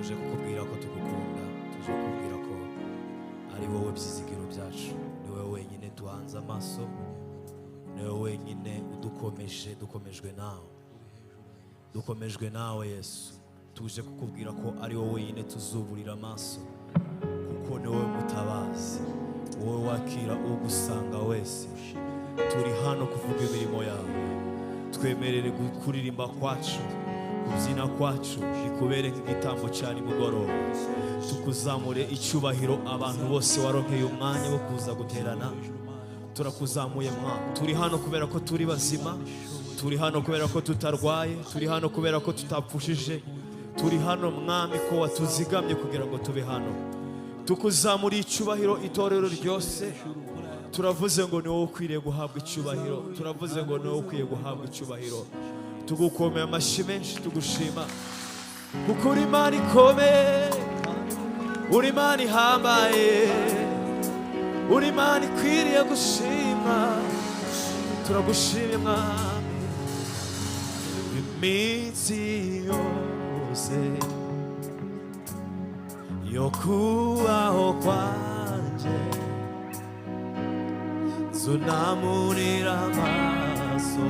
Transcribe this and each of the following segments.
tuje kukubwira ko tugukunda, tuje kukubwira ko ari wowe byizigiro byacu, ni wowe wenyine duhanze amaso, ni wowe wenyine dukomejwe nawe Yesu. Tuje kukubwira ko ari wowe wenyine tuzuburira amaso, kuko ni wowe mutabazi, wowe wakira ugusanga wese. Turi hano kuvuga imirimo yawe, twemerere kuririmba kwacu, kubyina kwacu bikubere nk'igitambo cya nimugoroba. Tukuzamure icyubahiro abantu bose waronkeye umwanya wo kuza guterana. Turakuzamuye Mwana, turi hano kubera ko turi bazima, turi hano kubera ko tutarwaye, turi hano kubera ko tutapfushije, turi hano Mwami ko watuzigamye kugira ngo tube hano. Tukuzamura icyubahiro itorero ryose. Turavuze ngo ni wowe ukwiriye guhabwa icyubahiro, turavuze ngo ni wowe ukwiye guhabwa icyubahiro. Tugukomeye amashyi menshi, tugushima kuko uri Imana ikomeye, uri Imana ihambaye, uri Imana ikwiriye gushima. Turagushimye Mwami iminsi yose yo kubaho kwanje, zunamurira amaso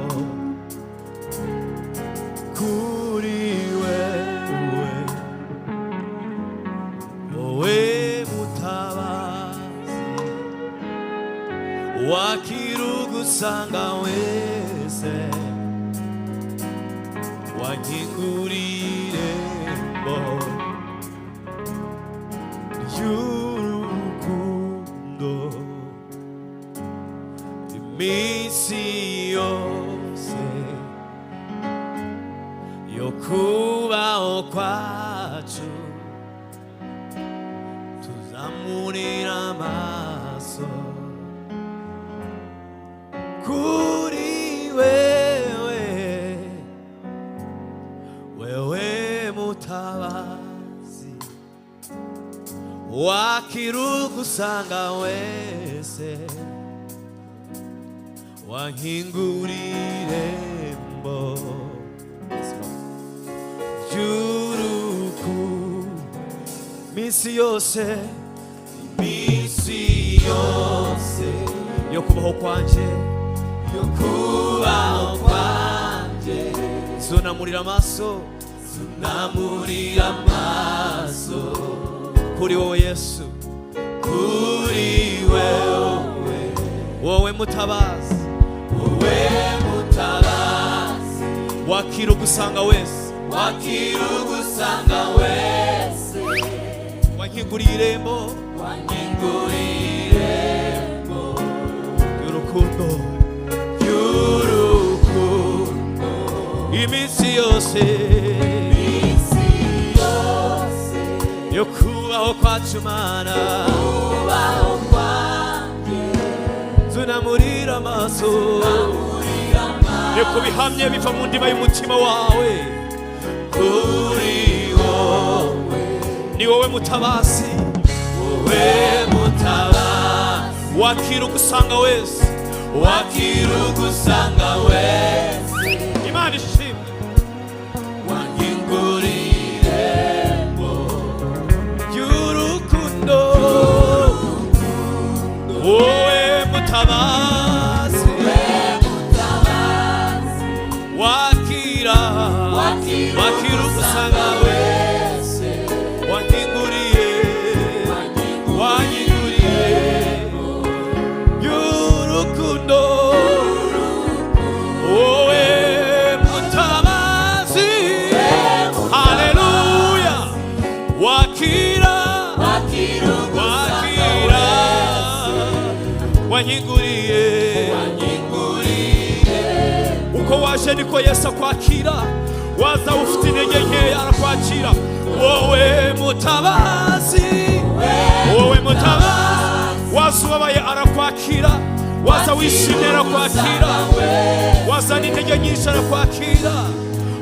kuri wewe, wowe mutabazi wakirugusanga wese, wankingurire irembo ry'urukundo. Iminsi yose yo kubaho kwacu, tuzamurira amaso kuri wewe, wewe mutabazi wakirugusanga wese, wankingurire irembo ry'urukundo. Iminsi yose yo kubaho kwanje, zunamurira amaso kuri wowe Yesu, kuri wewe, wowe mutabazi wakirugusanga wese, wankinguriye irembo y'urukundo. Iminsi yose yo kubaho kwacu Mana, zunamurira amaso, reka bihamye biva mu ndiba y'umutima wawe. Kuri wowe, ni wowe mutabazi, wakirugusanga wese, Imana ishimwe, wankingurire irembo ry'urukundo. Wowe mutabazi wakirugusanga wese, wankinguriye y'urukundo. Wowe mutabazi, haleluya, wankinguriye. Uko waje niko Yesu akwakira, waza ufite intege nkeya arakwakira. Wowe mutabazi, waza ubabaye arakwakira, waza wishimye arakwakira, waza n'intege nyinshi arakwakira.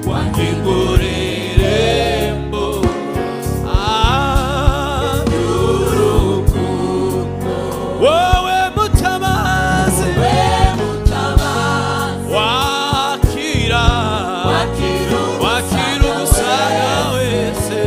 Wankingurire irembo y'urukundo. Wowe mutabazi wakirugusanga wese,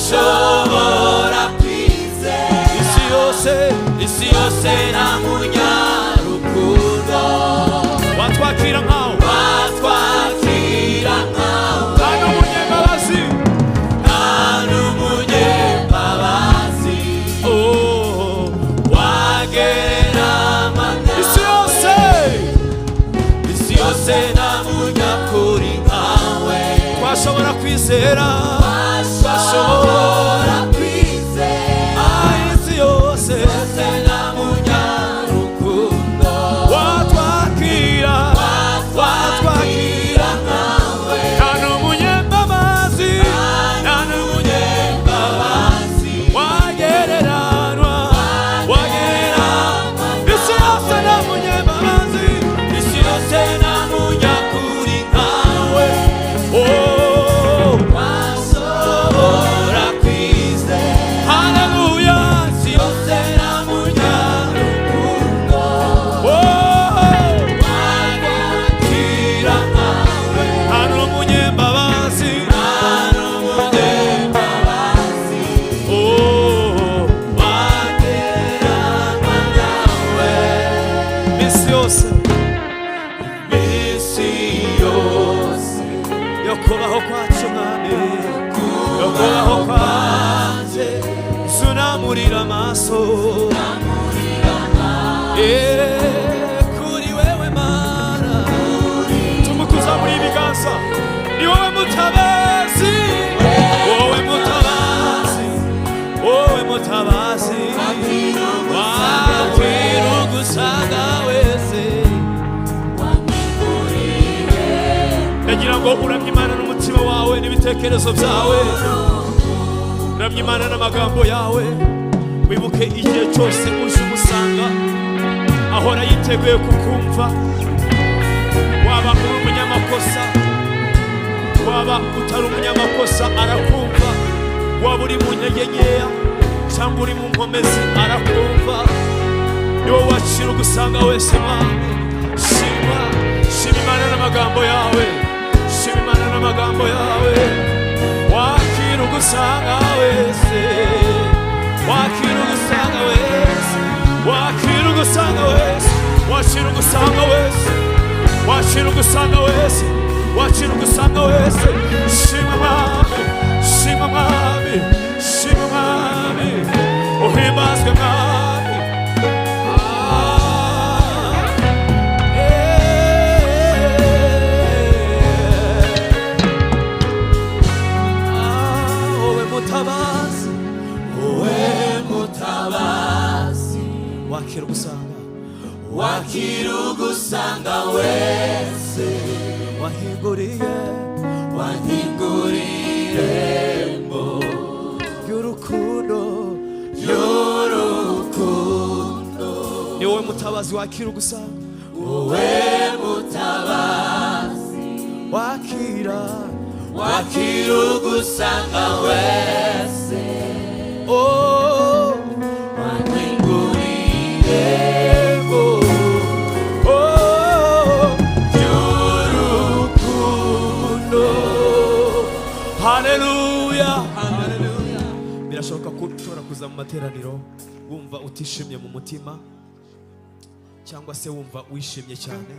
washobora kwizera isi yose nta munyarukundo watwakira nkawe nta n'umunyembabazi wagereranywa isi yose nta munyakuri nkawe twashobora kwizera isi yose nta munyarukundo watwakira nkawe nta n'umunyembabazi wagereranywa isi yose nta munyembabazi isi yose nta munyakuri nkawe washobora kwizera haleluya isi yose nta munyarukundo wakwakira nkawe nta n'umunyembabazi wagereranywa nawe isi yose yo kubaho kwacu mwami yo kubaho kwanjye zunamurira amaso kuri wewe mana tumukuza muri ibiganza ni wowe mutabazi wakira ugusanga wese ndagira ngo uramye Imana n'umutima wawe n'ibitekerezo byawe uramye Imana n'amagambo yawe wibuke igihe cyose uje umusanga ahora yiteguye kukumva waba uri umunyamakosa waba utari umunyamakosa arakumva waba uri mu ntege nkeya cyangwa uri mu nkomezi arakumva ni wowe wacira ugusanga wese Mana shima Imana n'amagambo yawe shima Imana n'amagambo yawe wakira ugusanga wese wakira ugusanga wese wakira ugusanga wese wakira ugusanga wese wakira ugusanga wese wakira ugusanga wese shima Mwami shima Mwami shima Mwami uhimbazwe Mwami wakira ugusanga wese wahinguriye irembo ry'urukundo ni wowe mutabazi wakira ugusanga wowe mutabazi wakira ugusanga wese Haleluya. Birashoboka ko ushobora kuza mu materaniro wumva utishimye mu mutima cyangwa se wumva wishimye cyane.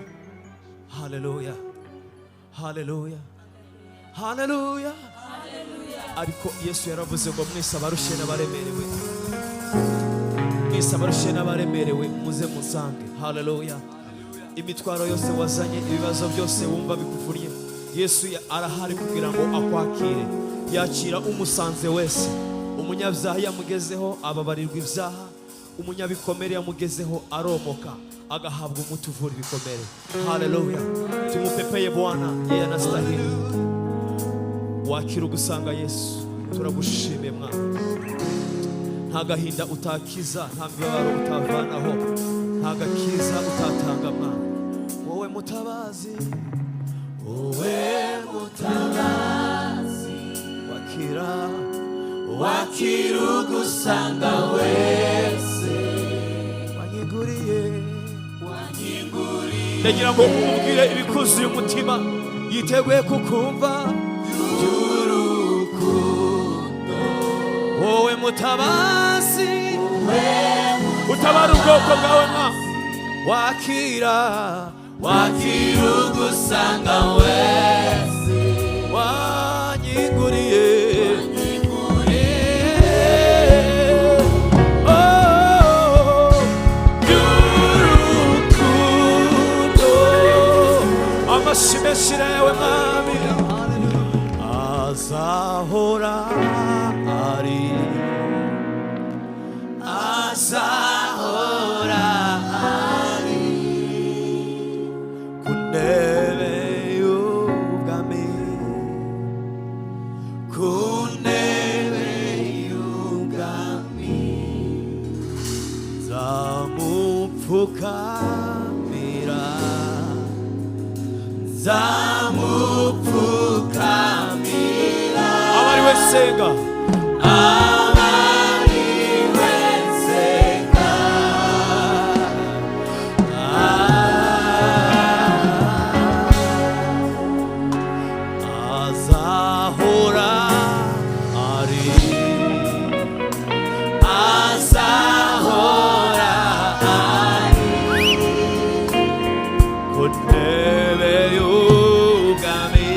Haleluya. Haleluya. Haleluya. Ariko Yesu yaravuze ngo mwese abarushye n'abaremerewe muze musange. Haleluya. Imitwaro yose wazanye, ibibazo byose wumva bikuvuriye, Yesu arahari kugira ngo akwakire. Yakira umusanze wese. Umunyabyaha yamugezeho ababarirwa ibyaha, umunyabikomere yamugezeho aromoka agahabwa umuti uvura ibikomere. Haleluya. Tumupepeye Bwana, yeye anastahili. Wakira ugusanga Yesu, turagushimiye Mwana. Nta gahinda utakiza, nta mibabaro utavanaho, nta gakiza utatanga Mwana. Wowe mutabazi, wakira ugusanga wese wanyiguriye. Ndagira ngo umubwire ibikuzuye umutima, yiteguye kukumva. wowe mutabazi utabara ubwoko bwawe mwa wakira ugusanga wese wanyiguriye amashimeshira yawe mwami azahora ari ku ntebe y'ubwami nzamupfukamira abari we senga azahora ari ku ntebe y'ubwami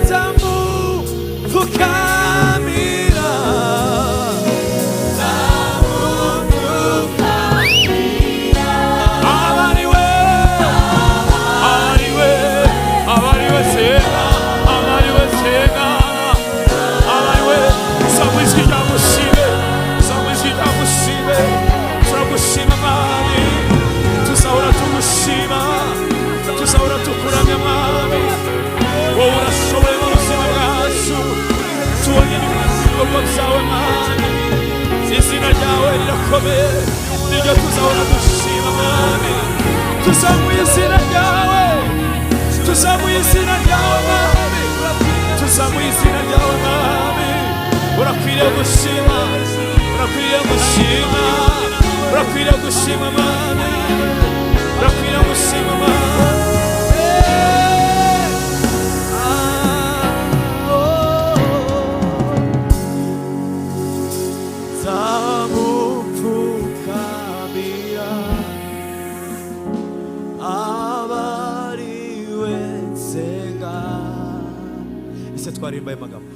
nzamupfukamira tuzahora tukuramya mwami wowe urashoboye mu buzima bwacu tubonye ibikorwa byawe mwami izina ryawe rirakomeye niryo tuzahora dushima mwami tuzamuye izina ryawe mwami tuzamuye izina ryawe mwami urakwiriye gushima mwami urakwiriye gushima mwami nzamupfukamira abariwe nsenga ese twaririmba ayo magambo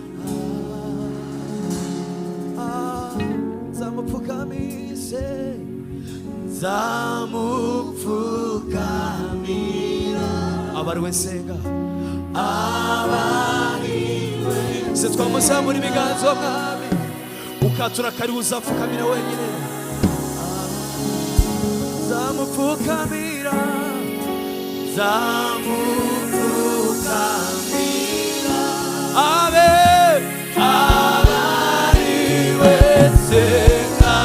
nzamupfukamira abariwe nsenga ese twamuzamura ibiganza mwami ukatura kari uzapfukamira wenyine nzamupfukamira abariwe nsenga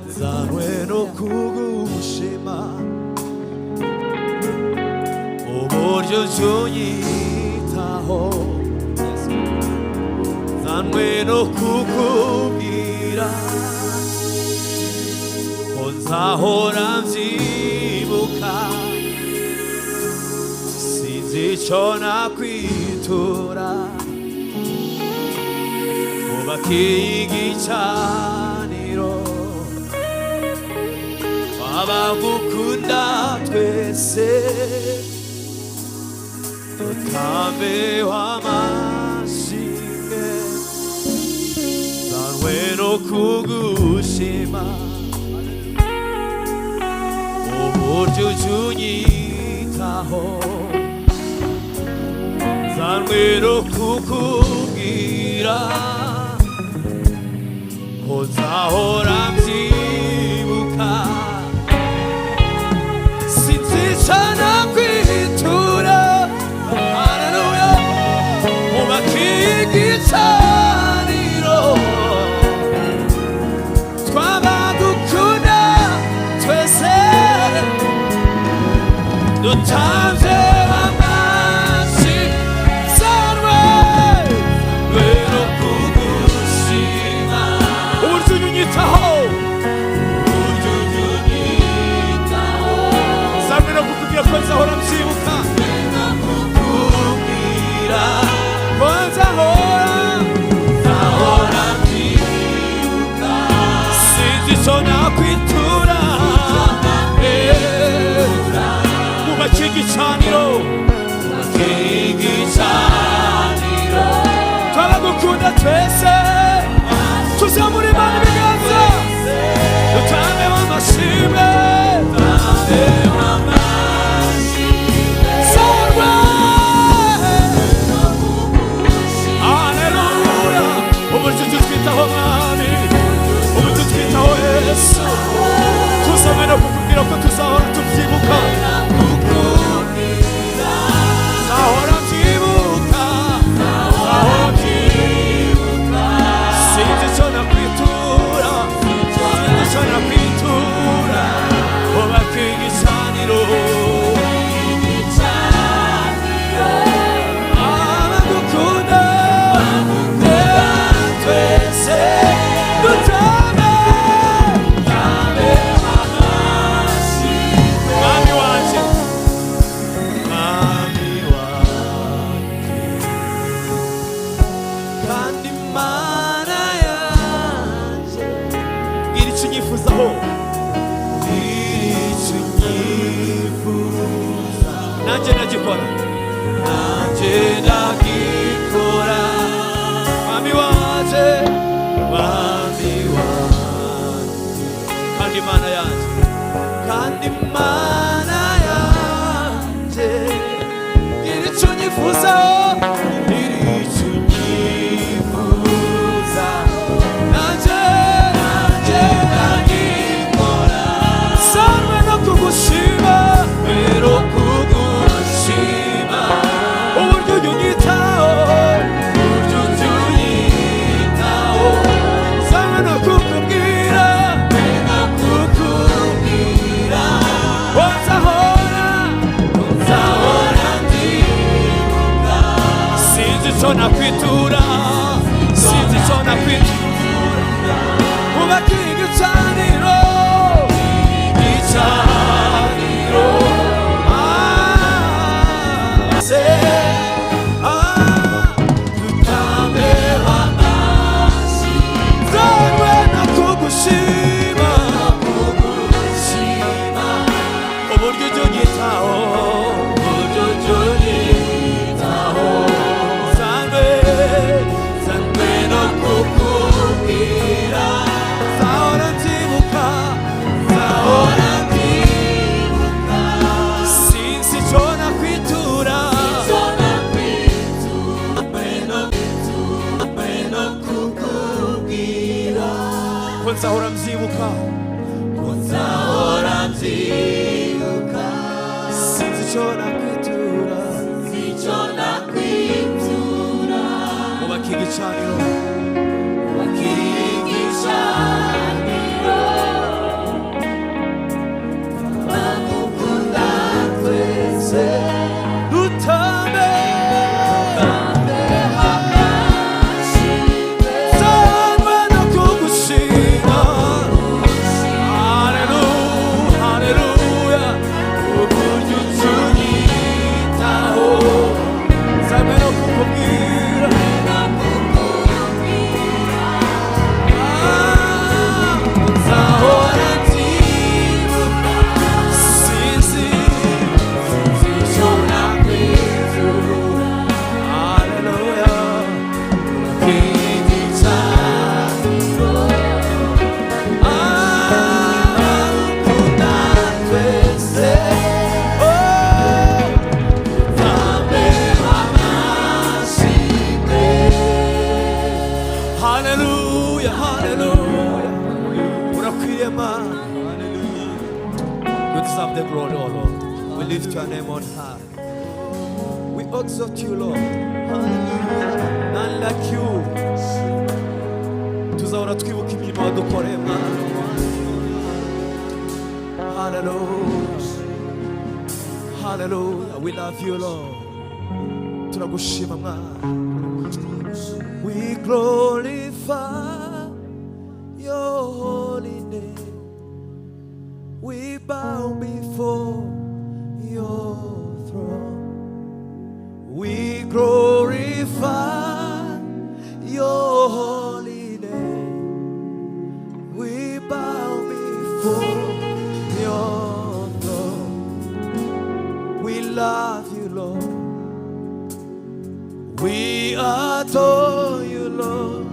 nzanywe no kugushima uburyo unyitaho nzanywe no kukubwira ko nzahora mbyibuka sinzi icyo nakwitura mubakiye igicaniro abagukunda twese 담배 화마시게 산외로 구구시마 오주주니 타호 산외로 구구기라 고사호람 지무카 신지찬아 귀투라 할렐루야 오마키기 찬이로 과바구쿠나 퇴세 너 탐세와 마시 산웨 외롭고 구시마 우주윤이 타호 우주윤이 타호 삶으로 구구기라 권사호람 지무카 구구기라 권사호람 사호람 지무카 신지소나 귀투라 우마키기 찬이로 우마키기 찬이로 과거구나 퇴세 투사물이 많은 비가서 너 담배와 마시며 담배와 마시며 서울과 할렐루야 오늘 주주스키타 호마니 오늘 주주스키타 호에서 투사매나 부끄기롭고 투사호라 툭지부카 사호람 지부카 사호람 지부카 신지천아 귀투라 신지천아 귀투라 오마키기 찬이로 아마구쿠나 퇴세 누타메 Nanjena jikora Mami waje Kandi mana yanje Iri chunyifuza Nanjena jikora Sanwe no kugushima Pero Sinzichona kwitura Sinzichona kwitura Umakiga chaniro Ichaniro Se Tutame wa mashi Zanwe na kugushima Kugushima Oburyo jonyi tao Oburyo jonyi tao Sanwe no kukugira Sahoram jibuka Sahoram jibuka Sinsichona kwitura Sanwe no kukugira Sahoram jibuka Sahoram jibuka Sinsichona kwitura Sinsichona kwitura Omakigi chaniro Omakigi chaniro Magukunda twese Dutame Sanwe no kugushima Hallelujah, hallelujah Uburyo unyitaho Sanwe no kukugira deserve the glory, oh Lord. We lift your name on high. We exalt you, Lord. None like you. Tuzahora twibuka imirimo wadukoreye, Mana. Hallelujah. Hallelujah. We love you, Lord. Turagushima, Mana. We glorify your holy name. We bow before your throne. We glorify your holy name. We bow before your throne. We love you, Lord. We adore you, Lord.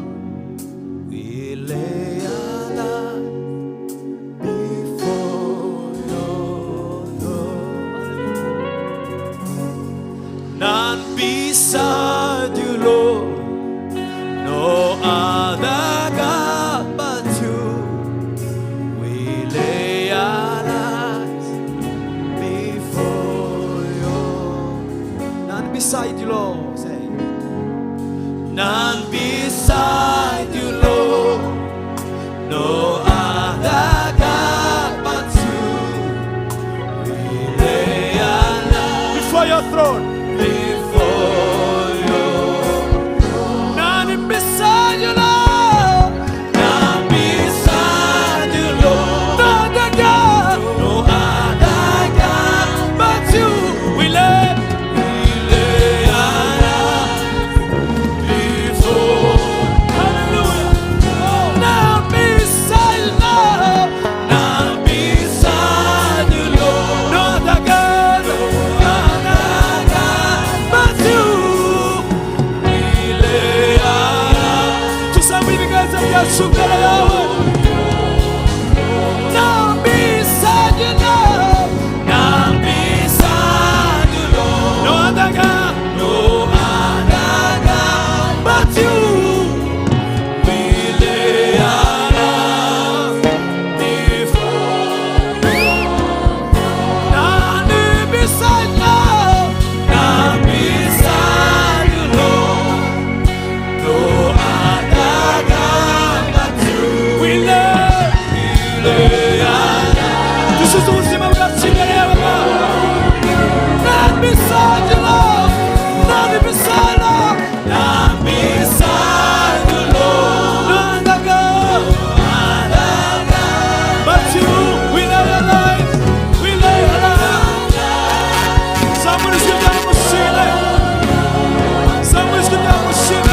We lay our lives before your throne. None beside you, Lord. No other God but you. We lay our lives before you. None beside you, Lord. Say. None beside you, Lord. No other God but you. We lay our lives before your throne. Before you. None beside you, Lord. None beside you, Lord. No other God. No other God but you. We lay our lives before. Hallelujah. None beside you, Lord. None beside you, Lord. No other God. No other God but you. We lay our lives. Tuseme ibiganza byacu imbere yawe. None beside you, Lord. None beside you, Lord. No other God. No other God but you. We lay our lives before. None beside you, Lord. None beside you, Lord. No other God but you. We lay our lives. This is ubuzima bwacu imbere yawe, Mana. None beside you, Lord. None beside you, Lord. None beside you, Lord. No other God. No other God but you. We lay our lives. We lay our lives. Somebody's giving down the machine. Somebody's giving down the machine.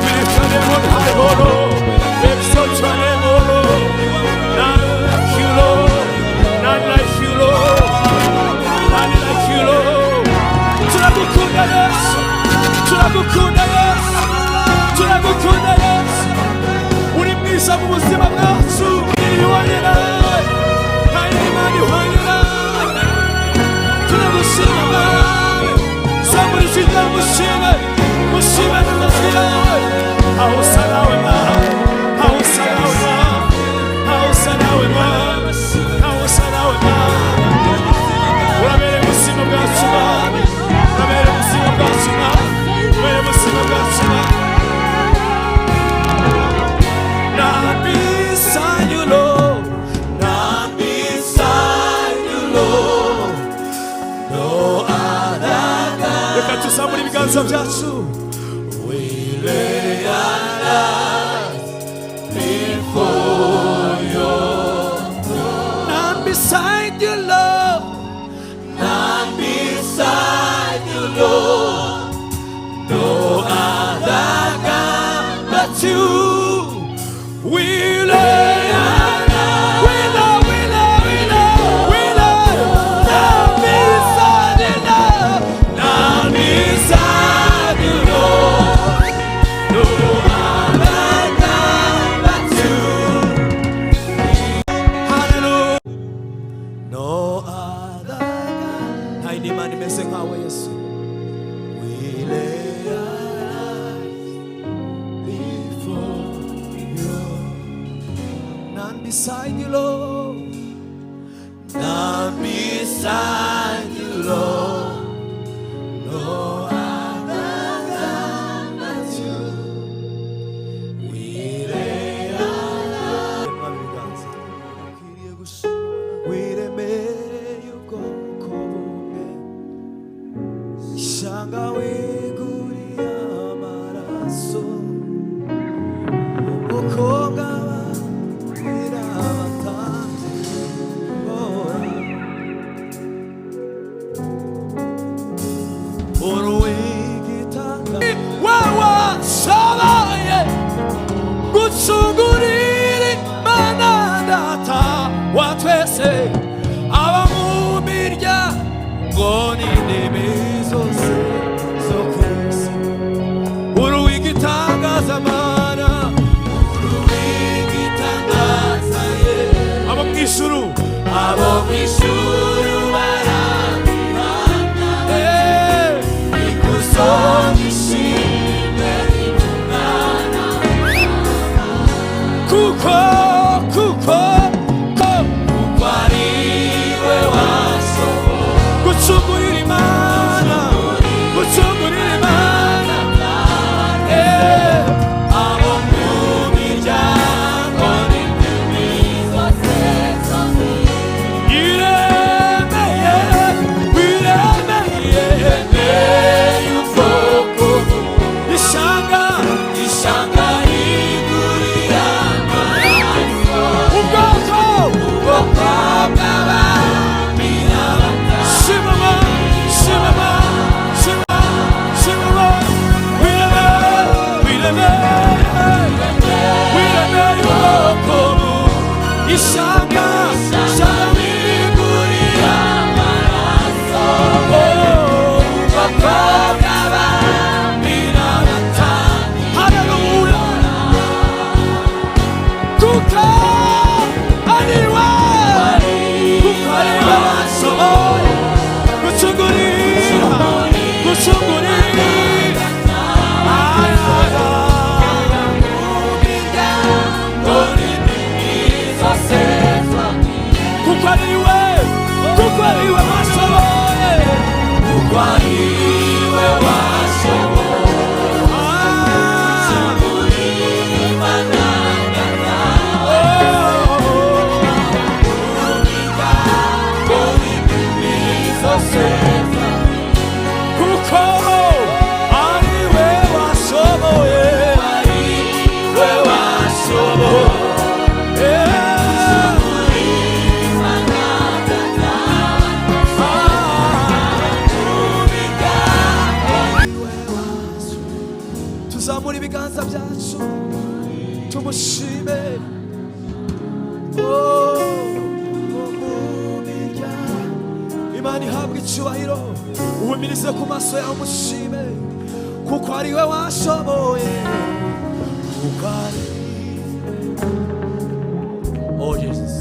We lift your name on high, oh Lord. We exalt your name, oh Lord. None like you, Lord. None like you, Lord. None like you, Lord. Turagukunda Yesu. Turagukunda Yesu. Turagukunda Yesu. Uri mwiza mu buzima bwacu. Uri ihwanye nawe. Nta yindi Mana ihwanye nawe. Turagushima, Mana. Somebody sit down, mushime. Mushime n'amajwi yawe. Aho usa nawe, Mana. Aho usa nawe, Mana. Aho usa nawe, Mana. Aho usa nawe, Mana. Urabere ubuzima bwacu, Mana. Urabere ubuzima bwacu, Mana. Urabere ubuzima bwacu, Mana. None beside you, Lord. None beside you, Lord. No other God. Reka tuzamure ibiganza byacu. We lay our lives before your throne. None beside you, Lord. None beside you, Lord. No other God but you. We lay our lives. We love, we love, we love, we love. None beside you, Lord. None beside you, Lord. No other God but you. Hallelujah. No other God. Nta yindi Mana imeze nkawe, Yesu. We lay our lives before you. None beside you, Lord. None beside you, Lord. No other God but you. We lay our lives. wiremeye ubwoko bumwe, ishyanga wiguriye amaraso, umukobwa babwira abatanzi uruwigitanga wawashoboye gucungurira Imana Data wa twese, aba mu miryango n'indimi zose zo ku isi, uruwigitangaza Mana, uruwigitangaza ye, abo mu ijuru barabihana, ikuzo n'ishimwe n'Imana, kuko ari we washoboye gucungurira Imana, gucungurira Imana, abo mu miryango n'indimi zose wiremeye, wiremeye ubwoko ishyanga riguriye amaraso, ubwoko bw'abami n'abatambyi, shimama shimama shimama shimama, wiremeye ubwoko ishyanga riguriye amaraso, ubwoko bw'abami n'abatambyi, haleluya, kuko ari we washoboye gucungurira kuko ari we washoboye, kuko ari we tuzamura ibiganza byacu tumushime. Imana ihabwa icyubahiro, uhumirize ku maso yawe umushime, kuko ari we washoboye, kuko ari oh Jesus.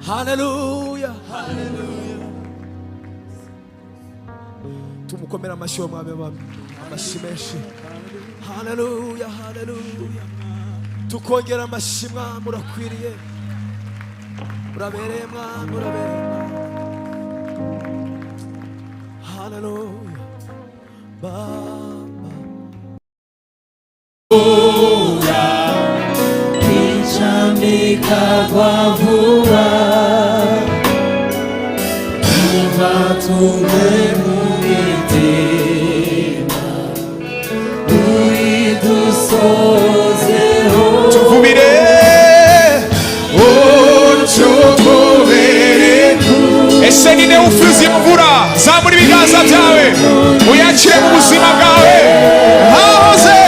Haleluya, haleluya. Tumukomera amashyi w'umwami w'abami, amashyi menshi. Haleluya, haleluya. Tukongera amashyi mwami, urakwiriye, urabereye mwami, urabereye mwami. Haleluya, Baba. Ikagwa vuba, tuva tuve mu biti, wiyandikire mu buzima bwawe hahoze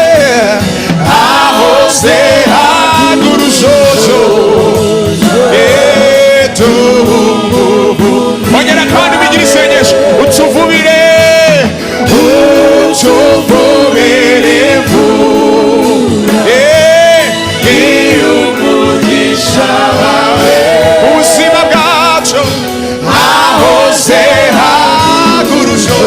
hagurujojo ongera kandi bigira isengesho utuvubire umugisha wawe ubuzima bwacu hahoze hagurujojo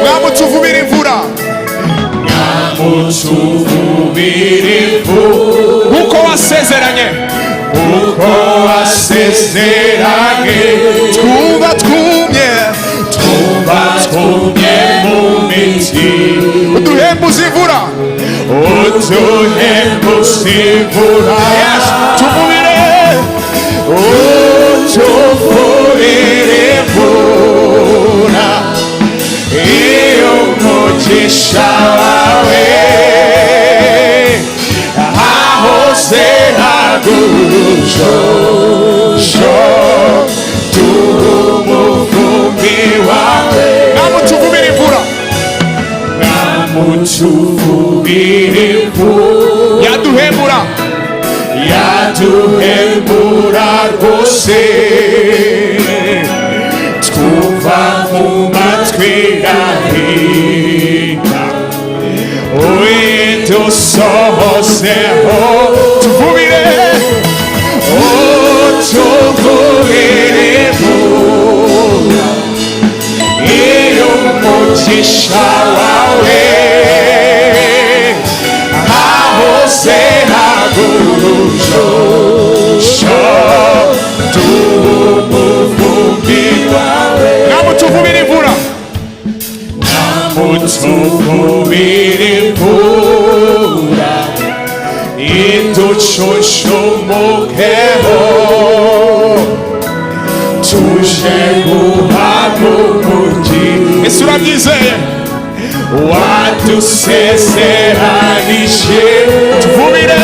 mwamutuvubira imvura mwamutuvubira imvura uko wasezeranye twumva twumye mu miti uduhembuza imvura tuvubire imvura iyo umugisha wawe hahoze hagurujojo umuvumbi wawe mwamutuvubira imvura yaduhembura rwose twumva mu matwi gahinda dusohozeho tuvubire imvura iyo umugisha wawe hahoze hagurujojo umuvumbi wawe mwamutuvubira imvura iducucumukeho tuje guhabwa umugisha ese urabyizeye wadusezeranije tuvubire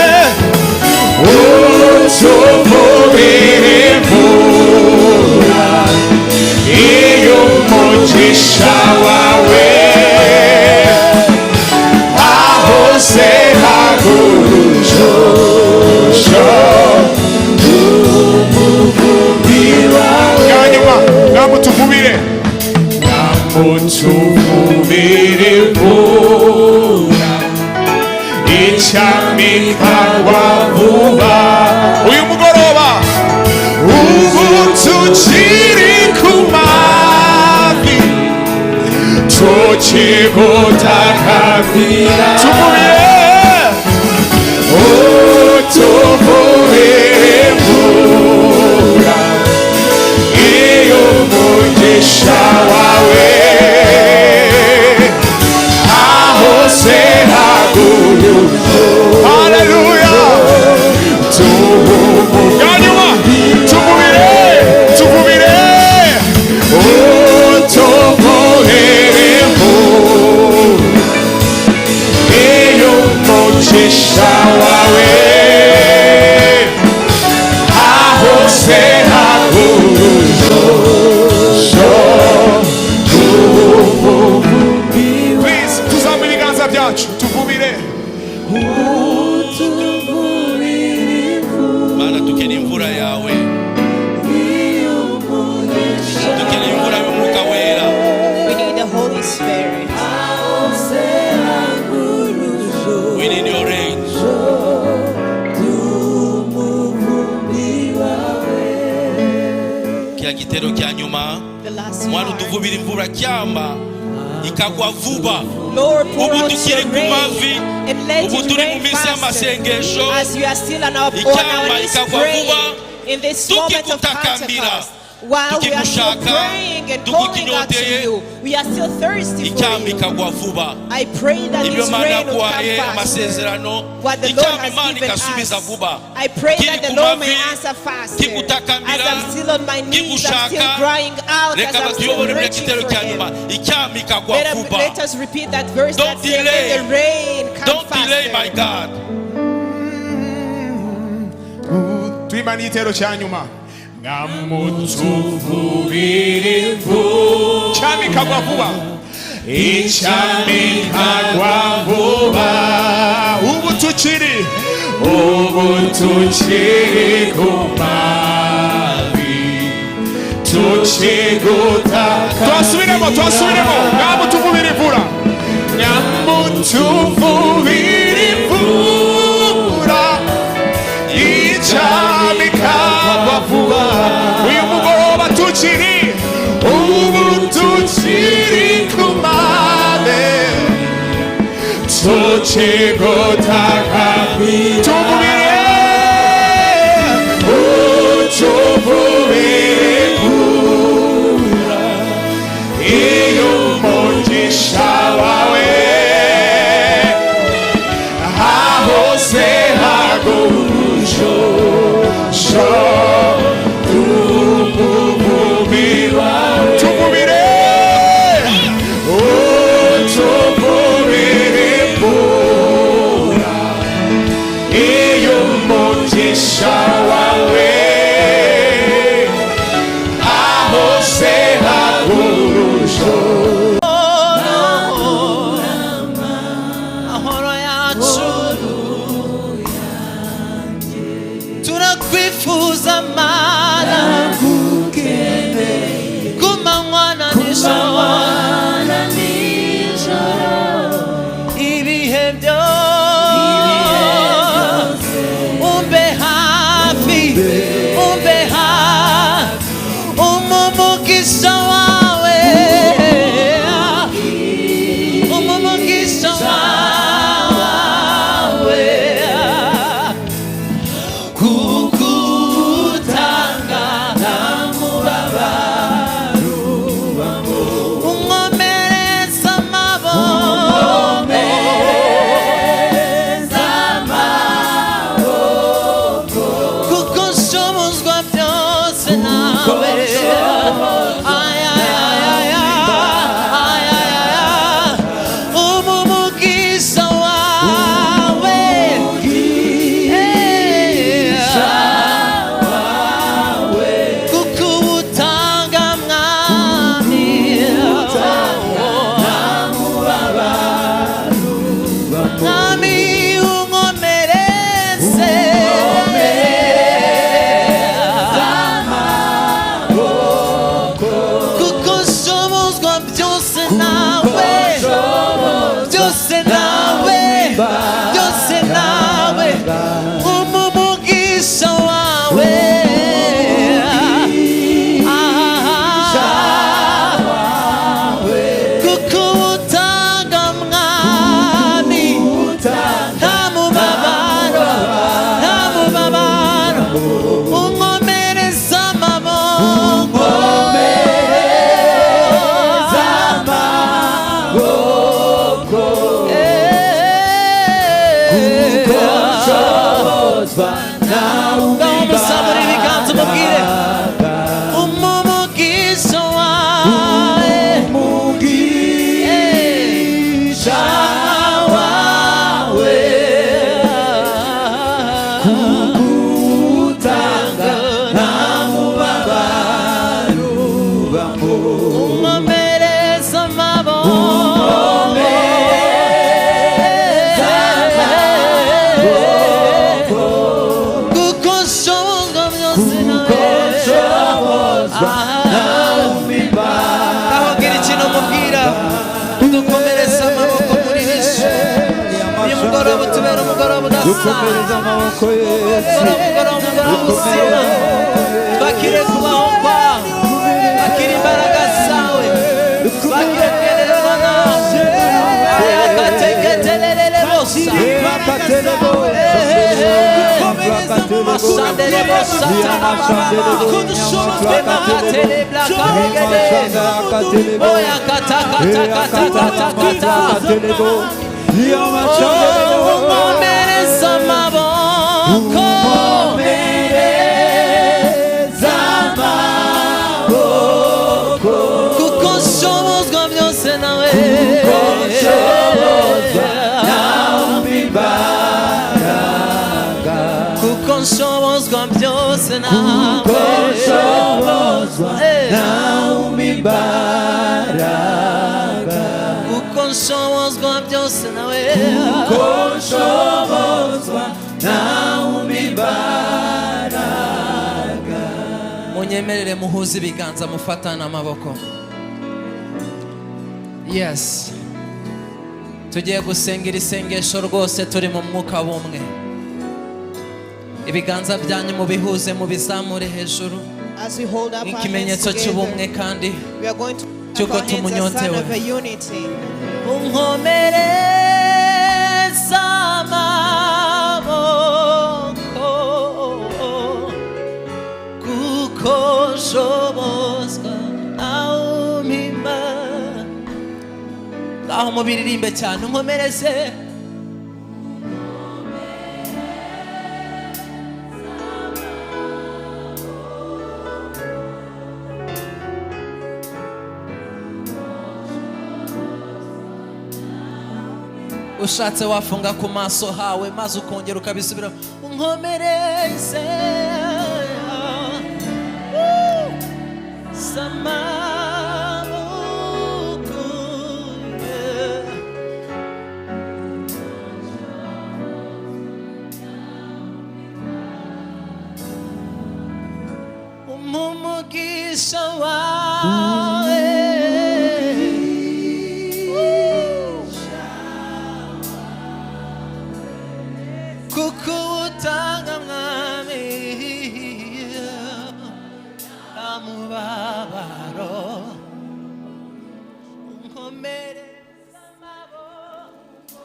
imvura iyo umugisha wawe hahoze hagurujojo umuvumbi wawe mwamutuvubire imvura icyamikagwa vuba uyu mugoroba ubu tukiri ku mavi tukigutakambira tuvubire imvura iyo umugisha wawe hahoze hagurujojo haleluya tuvubire iyo umugisha wawe hahoze hagurujojo please tuzamure ibiganza byacu tuvubire Mana dukeneye imvura yawe dukeneye imvura y'umwuka wera we need the Holy Spirit we need your rain kya gitero kya nyuma mwana utuvubira imvura kyamba ikagwa vuba Lord, pour ubu out tukiri your ku rain mavi and let ubu it turi mu rain minsi y'amasengesho faster as we are still on our icyamba knees ikagwa praying vuba in this moment of tukigutakambira Pentecost. While we are still tukigushaka praying and calling out to tugukinyoteye you, we are still thirsty for icyamba you. ikagwa vuba I pray that ibyo this Mana rain will yaguhaye come fast. amasezerano What the Lord icyamba has Imana given ikasubiza us. vuba I pray kiri that the ku Lord may mavi answer faster. As kigutakambira I'm still on my knees, I'm still kigushaka crying out, as reka I'm still batuyobore mu reaching gitero for cya nyuma Him. icyamba ikagwa vuba Let us repeat that verse Don't that says, delay. "Let the rain come don't faster." delay my God twimana igitero cya nyuma namutuvubirivu cyami kagwa vuba icyami kagwa vuba ubu tukiri ku mavi tukigutaka twasubiremo namutuvubirivura icyami kagwa vuba uyu mugoroba tukiri ku mavi tukigutaka tuvubirivura iyo umugisha wawe hahose hagurusho tuvubirivura iyo umugisha wawe hahose hagurusho amahoro yacu turakwifuza mana kumanywa na nijoro ibihe byose umbe hafi umumugisha wawe umumugisha wawe kugutanga namubabaro unkomereza amaboko kuko nshobozwa byose nawe umumugisha wawe kuko utanga mwami mwami unkomereze kuko nshobozwa byose nawe umumugisha wawe kuko utanga mwami nta mubabaro unkomereza amaboko umusabura ibiganza umubwire umumugisha wawe kugutanga nta mubabaro unkomereza amaboko kuko nshobozwa byose nawe ikintu mubwira dukomereza amaboko muri Yesu uyu mugoroba utubera umugoroba udasanzwe umugoroba uzima twakire kubaho kwawe twakire imbaraga zawe twakire kugererwa nawe ayakateketerere bose unkomereza amaboko kuko nshobozwa byose nawe kuko nshobozwa byose nawe nshobozwa byose nawe Konshobozwa nawe umimbaraga. munyemerere muhuze ibiganza mufatana amaboko. Yes, tugiye gusengera isengesho rwose turi mu mwuka bumwe. Ibiganza byanyu mubihuze mubizamure hejuru As we hold up our hands nk'ikimenyetso cy'ubumwe together, kandi we are going to cyuko clap our hands as sign tumunyotewe. of a unity. unkomereza amaboko kuko nshobozwa nawe umimbaraga. Ngaho mubiririmbe cyane, unkomereze ushatse wafunga ku maso hawe maze ukongera ukabisubira unkomereze samaboko umumugisha wawe kuko utanga mwami amubabaro unkomereza amaboko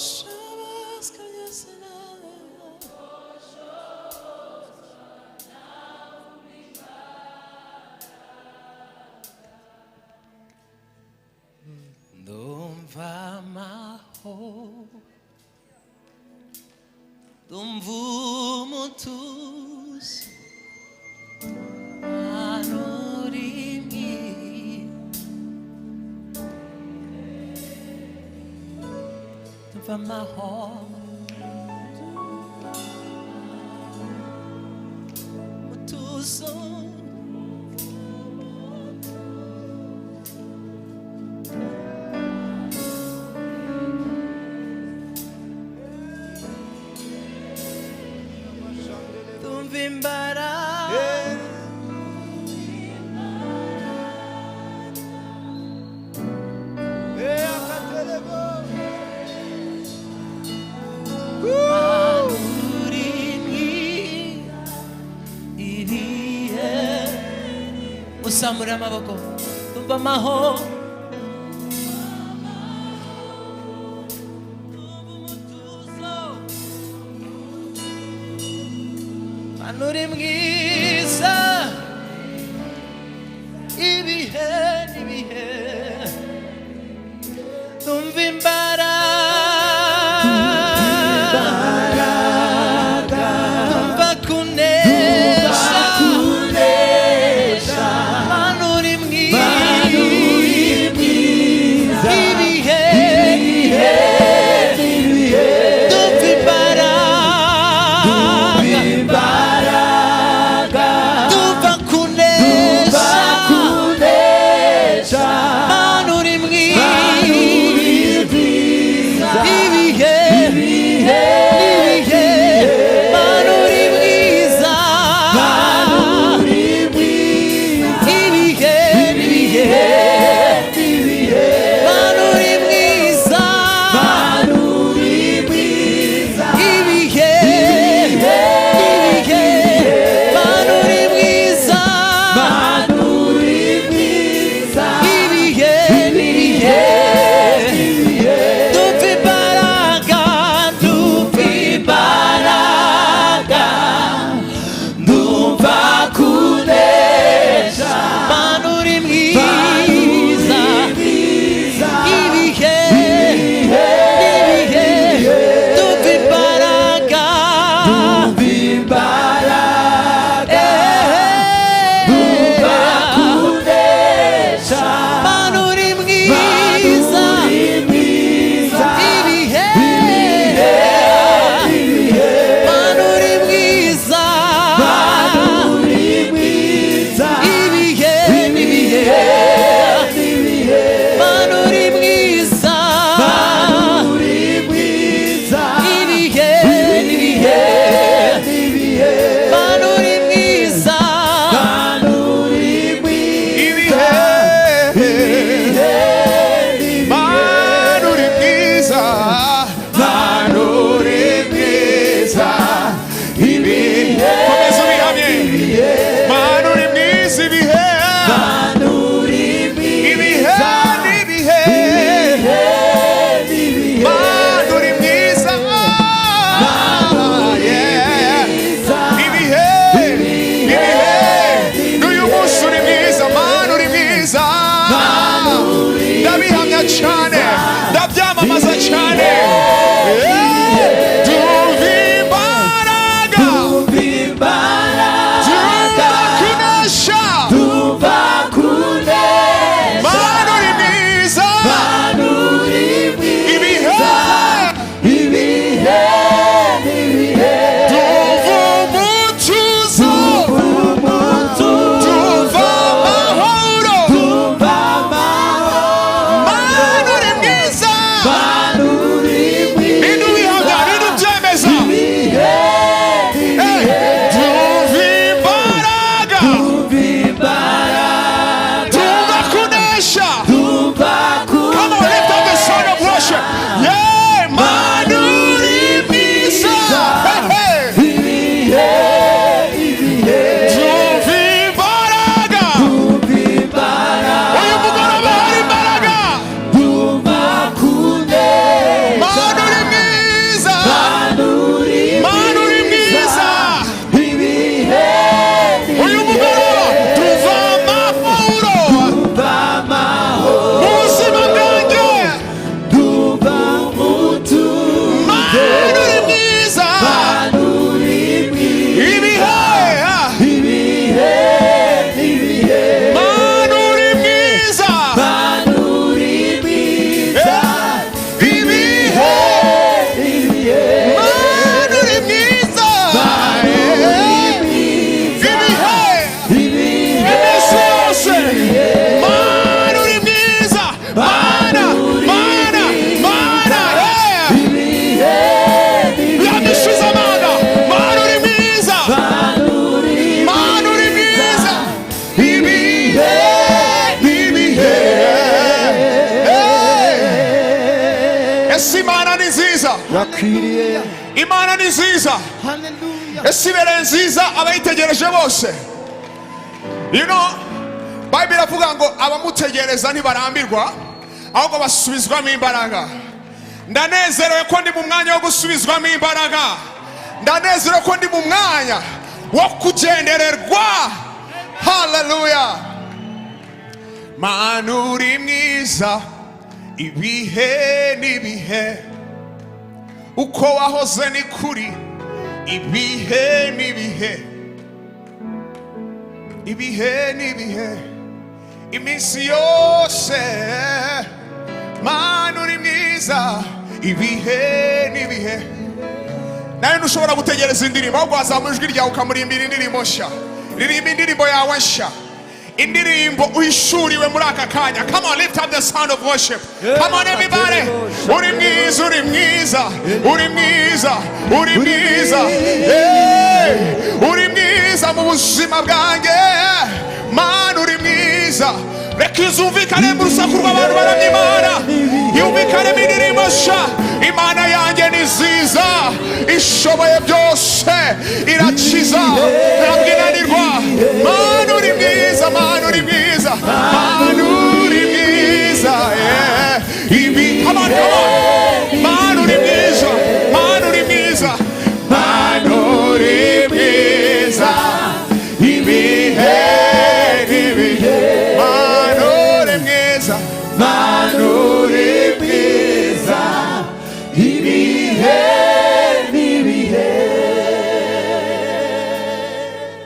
shobozwa byose nawe ndumva amahoro ndumva umutuzo anurimi ndumva amahoro umutuzo ndumva imbaraga usamure amaboko ndumva amahoro uri mwiza ibihe n'ibihe ndumva imbaraga ndumva kunesha Mana uri mwiza ibihe ndumva imbaraga urakwiriye. Imana ni nziza. Hallelujah. Ese ibere nziza abayitegereje bose. You know, Bible iravuga ngo abamutegereza ntibarambirwa ahubwo basubizwamo imbaraga. Ndanezerewe ko ndi mu mwanya wo gusubizwamo imbaraga. Ndanezerewe ko ndi mu mwanya wo kugendererwa. Hallelujah. Mana uri mwiza ibihe n'ibihe, uko wahoze ni kuri ibihe n'ibihe, ibihe n'ibihe, iminsi yose. Mana uri mwiza ibihe n'ibihe. Nawe ntushobora gutegereza indirimbo, ahubwo wazamura ijwi ryawe ukamurimbira indirimbo nshya. Ririmba indirimbo yawe nshya, indirimbo uhishuriwe muri aka kanya. Come on, lift up the sound of worship. Come on everybody. Uri mwiza, uri mwiza, uri mwiza, uri mwiza. Hey, uri mwiza mu buzima bwanjye. Mana uri mwiza. Reka izumvikane mu rusaku rw'abantu baramya Imana, yumvikane mu indirimbo nshya. Imana yanjye ni nziza, ishoboye byose, irakiza, ntabwo inanirwa. Mana uri mwiza, Mana uri mwiza, Mana uri mwiza. Come on, come on. Mana uri mwiza, Mana uri mwiza, Mana uri mwiza. Ibihe n'ibihe, Mana uri mwiza, Mana uri mwiza. Ibihe n'ibihe.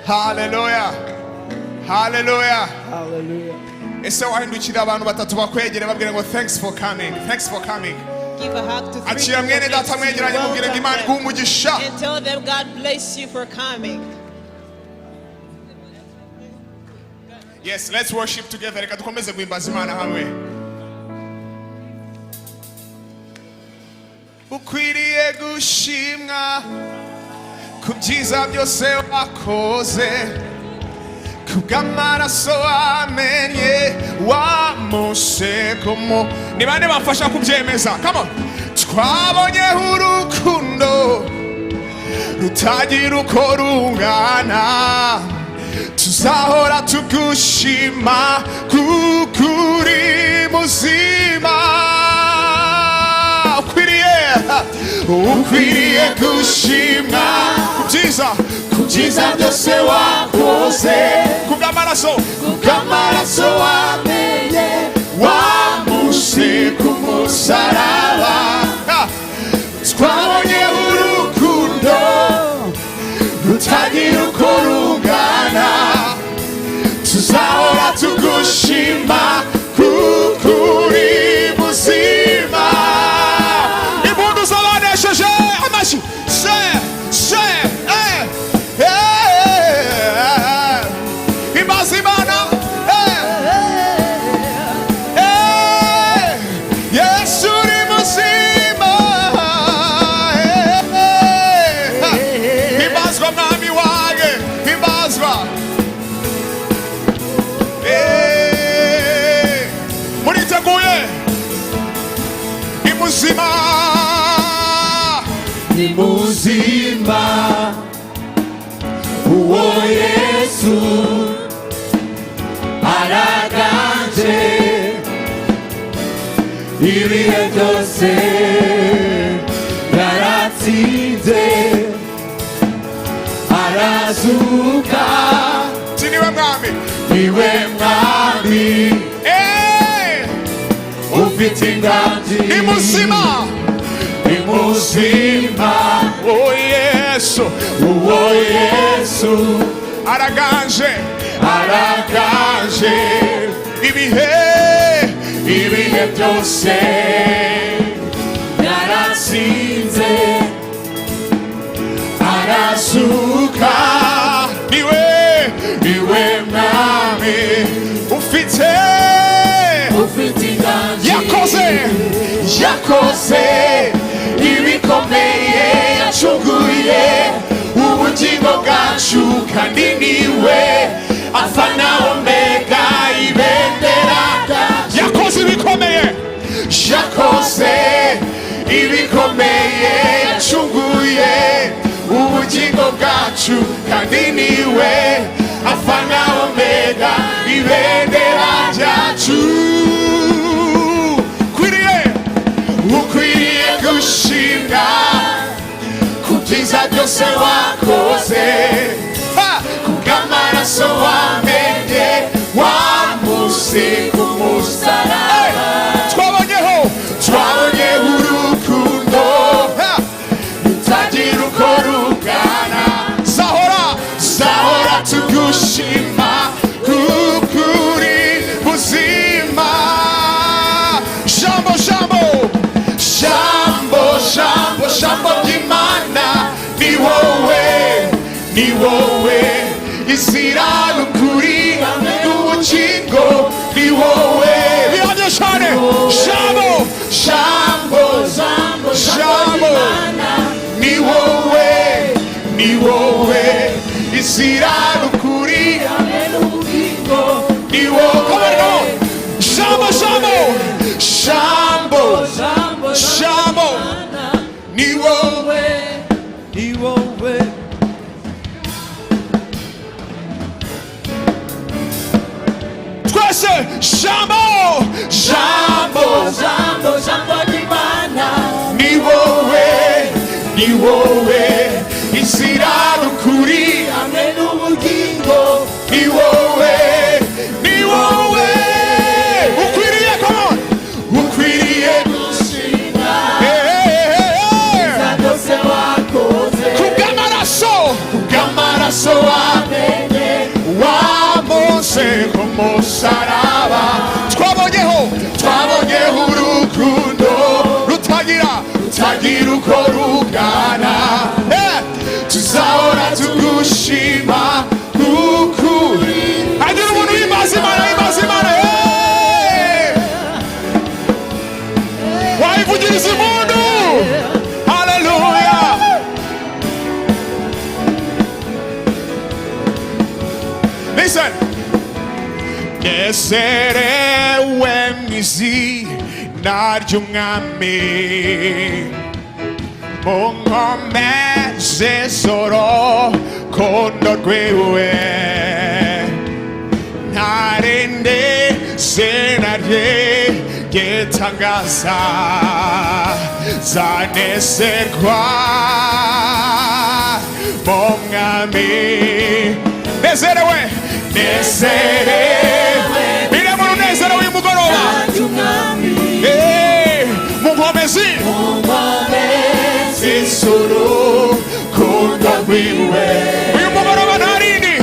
Hallelujah. Hallelujah. Hallelujah. Ese wahindukira abantu batatu bakwegere babwire ngo thanks for coming. Thanks for coming. Give a hug to 3 Achira mwene data mwegeranye mubwire ngo Imana iguhe umugisha. and tell them God bless you for coming. Yes, let's worship together. Reka dukomeze guhimbaza Imana hamwe. Ukwiriye gushimwa ku byiza byose wakoze, kubw'amaraso wamenye wamusekomo. Ni bande bamfasha kubyemeza? Come on. Twabonyeho urukundo rutagira uko rungana, tuzahora tugushima kuko uri muzima. Ukwiriye gushimwa ku byiza byose wakoze, kubw'amaraso wamenye wamuse ku musaraba. Twabonye urukundo rutagira uko rungana, tuzahora tugushima kuko uri muzima. Impundu z'abanesheje amashyi. Himbaza Imana. Yesu uri muzima. Himbazwa mwami wanjye, himbazwa. Muriteguye? Ni muzima, Ni muzima uwo Yesu araganje ibihe byose, yaratsinze arazuka. niwe mwami. Niwe mwami ufite inganji. Ni muzima, Ni muzima uwo Yesu araganje ibihe byose, yaratsinze arasuka. Niwe mwami ufite inganji. yakoze ibikomeye, yacunguye ubugingo bwacu, kandi niwe Alfa na Omega, ibendera yakoze ibikomeye, yakoze ibikomeye, ubugingo bwacu kandi niwe alfa na omega ibendera ryacu ukwiriye gushimwa ku byiza byose wakoze kubw'amaraso wamenye wamusiga umusaraba twabonye urukundo rutagira uko rungana zahora tugushima kuko uri buzima jambo ry'Imana ni wowe izira n'ukuri n'ubugingo ni wowe bihagije cyane jambo ni wowe izira n'ukuri n'ubugingo ni wowe jambo ni wowe twese jambo ry'Imana ni wowe inzira n'ukuri hamwe n'ubugingo ni wowe ukwiriye gushimwa kubw'amaraso wamenye wamose ku musaraba twabonyeho urukundo rutagira uko rungana tuzahora tugushima kukuri hagira umuntu w'imbaza Imana wayivugiriza impundu haleluya listen nezerewe mw'izina ry'umwami mu nkome z'urukundo rwiwe ntarindi zina rye gitangaza zanezerwa mu mwami nezerewe biri mu runezero w'umugoroba mu nkome z'urukundo rwiwe uyu mugoroba ntarindi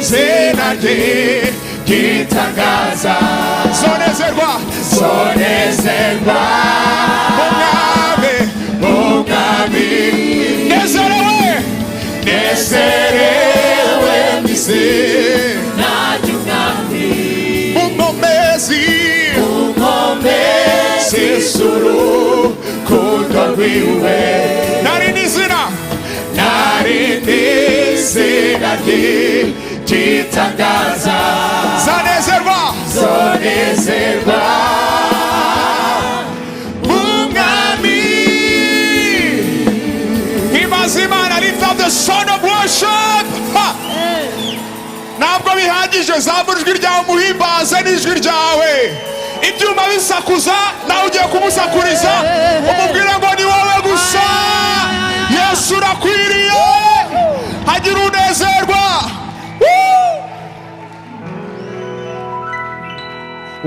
zina rye gitangaza zonezerwa mu mwami nezerewe mw'izina ry'umwami mu nkome z'urukundo rwiwe narindi zina rye gitangaza zonezerwa mu mwami himbaza Imana lift up the son of worship ntabwo bihagije zamura ijwi ryawe muhimbaze n'ijwi ryawe ibyuma bisakuza nawe ugiye kumusakuriza umubwire ngo ni wowe gusa Yesu urakwiriye hagira unezerwa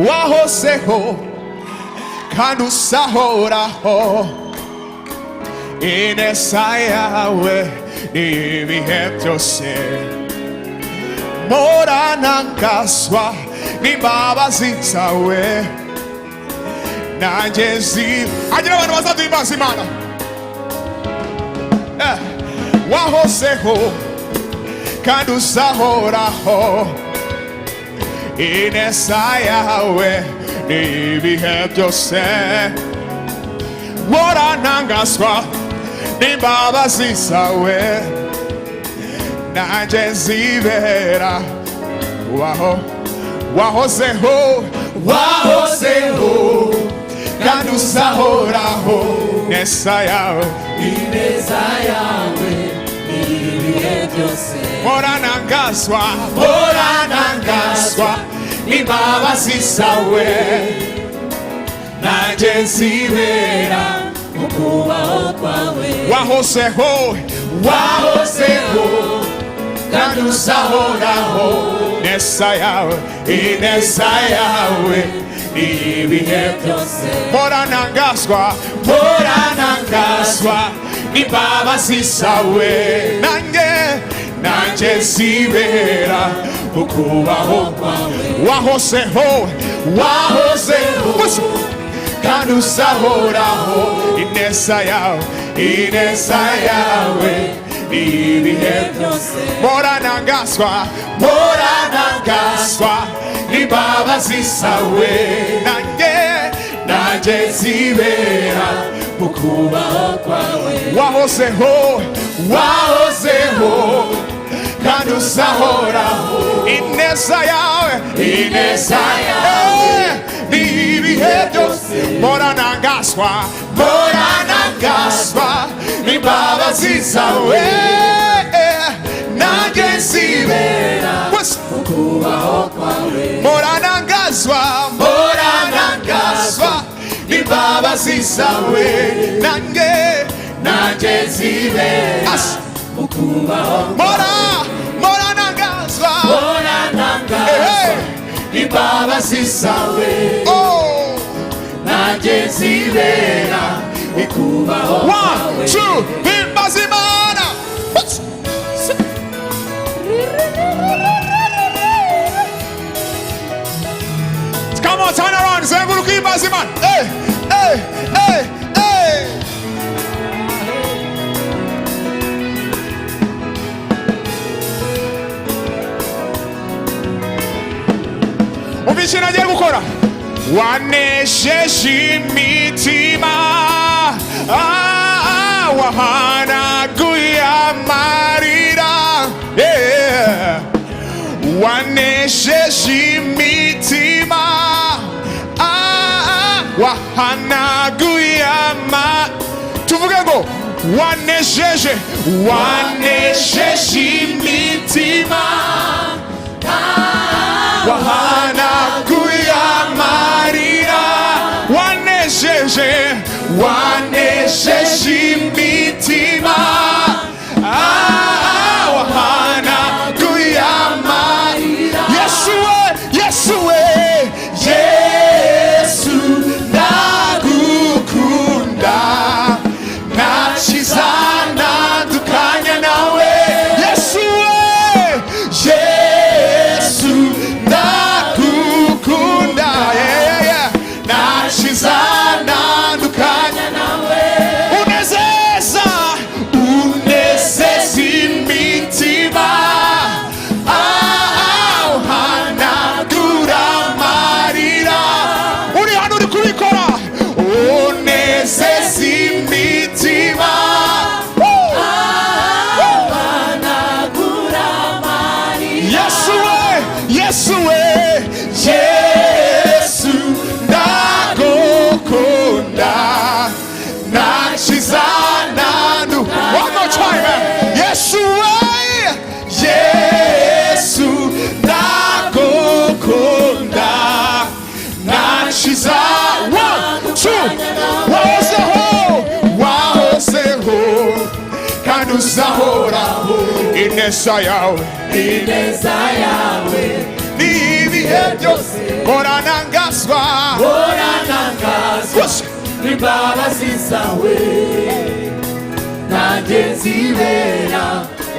wahozeho kandi usahoraho ineza yawe n'ibihe byose moranangazwa n'imbabazi zawe nanjye hagira abantu bazaduhimbaza Imana wahozeho kandi usahoraho ineza yawe n'ibihe byose moranangazwa n'imbabazi zawe nanjye nzibera wahozeho kandi uzahoraho neza yawe ineza yawe ibihe byose moranangazwa moranangazwa n'imbabazi zawe nanjye nzibera mu kubaho kwawe wahozeho wahozeho kandi uzahoraho neza yawe ineza yawe ibihe byose moranangazwa moranangazwa n'imbabazi zawe nanjye nzibera mu kubaho kwawe wahozeho wahozeho kandi uzahoraho ineza yawe ibihe byose moranangazwa moranangazwa n'imbabazi zawe nanjye nzibera mu kubaho kwawe wahozeho wahozeho kandi uzahoraho ineza yawe n'ibihe byose moranangazwa moranangazwa n'imbabazi zawe nanjye nzibera mu kubaho kwawe moranangazwa moranangazwa n'imbabazi zawe nanjye nzibera mu kubaho moranangazwa n'imbabazi zawe nanjye nzibera mu kubaho kwawe 1, 2 himbaza Imana come on turn around zenguruka himbaza Imana umvikina agiye gukora wanesheje imitima wahanaguye amarira wanesheje imitima wahanaguye tuvuge ngo wanesheje imitima wahanaguye amarira wanesheje imitima wahanaguye amarira Yesu ndagukunda ntakiza ntandukanya nawe Yesu ndagukunda ntakiza ntandukanya nawe unezeza imitima uhanagura amarira uri hano uri kubikora unezeza imitima uhanagura amarira Yesu ndagukunda ntakiza ntandukanya one more time Yesu ndagukunda ntakiza 1, 2 wahozeho kandi uzahoraho ineza yawe n'ibihe byose moranangazwa n'imbabazi zawe nanjye nzibera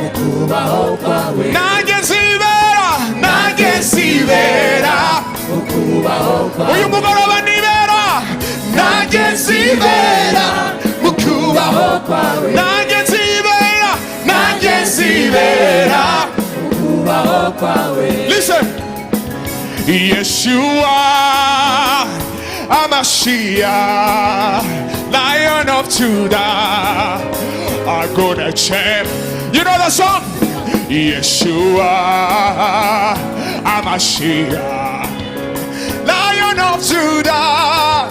mu kubaho kwawe nanjye nzibera mu kubaho kwawe uyu mugoroba nibera nanjye nzibera mu kubaho kwawe nanjye nzibera mu kubaho kwawe listen Yeshua Amashiach Lion of Judah are gonna champ. You know the song? Yeshua Amashiach Lion of Judah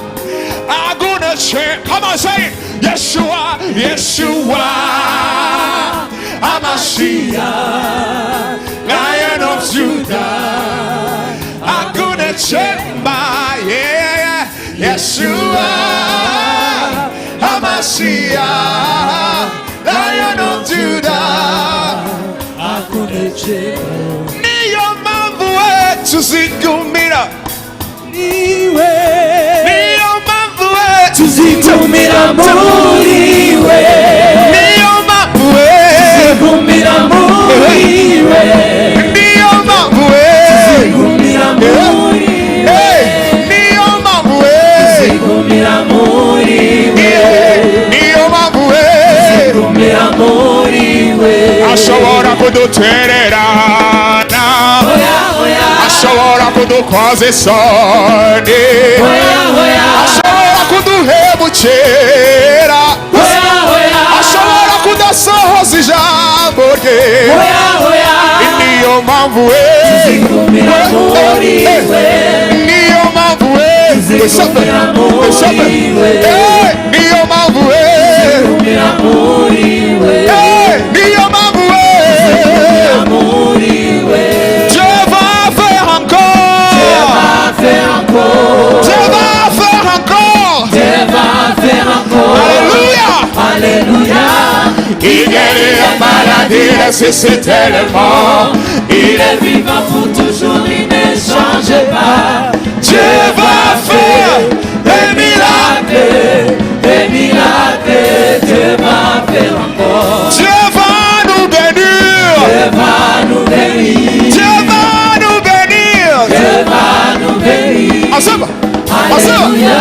I'm gonna change. Come on, say it. Yeshua, Yeshua, Hamashiach, Lion of Judah. I'm gonna change my, yeah, Yeshua, Hamashiach, Lion of Judah. I'm gonna change. Niyo mambo wetu zigumira. Niyo mambo wetu zigumira muriwe. Niyo mambo wetu zigumira muriwe. Niyo mambo wetu zigumira muriwe. Niyo mambo wetu zigumira muriwe. Niyo mambo wetu zigumira muriwe. Ashobora kudutererana, ashobora kudukoza isoni, ashobora kuduhemukira, ashobora kudasohoza ijambo rye. Niyo mpamvu we, niyo mpamvu we, niyo mpamvu we, niyo mpamvu we. Dieu va faire encore. Dieu va faire encore. Alléluia. Alléluia. Il guérit la maladie, ressuscite tellement. Il est vivant pour toujours, il ne change pas. Dieu va faire des miracles. Des miracles, Dieu va faire encore. Dieu va nous bénir. Dieu va nous bénir. Dieu va nous bénir. Dieu va nous bénir. Ensemble. Alléluia.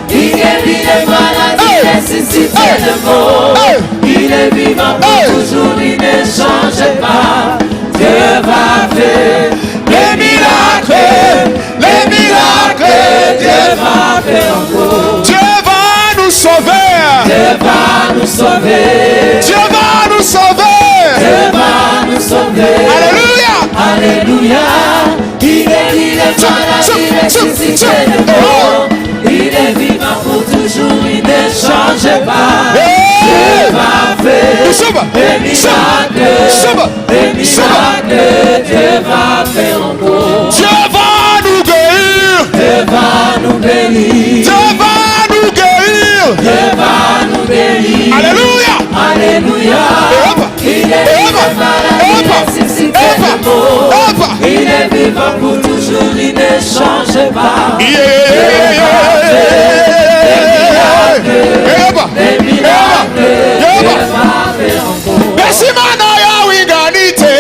Il guérit les maladies, il ressuscite les morts. Il est vivant pour toujours, il ne change pas. Dieu va faire Les miracles, les miracles. Dieu va faire encore. Dieu va nous sauver. Dieu va nous sauver. Dieu va nous sauver. Dieu va nous sauver. Alléluia. Alléluia. Il guérit les maladies, il ressuscite les morts. Il est vivant pour toujours, il ne change pas. Dieu va faire des miracles. Des miracles, Dieu va faire encore. Dieu va nous guérir. Dieu va nous bénir. Dieu va nous guérir. Dieu va nous bénir. Alléluia. Alléluia. Il est vivant malade, il ressuscite les morts. Il est vivant pour toujours, il ne change pas. Des miracles, Dieu va faire encore. Besimana ya winganite.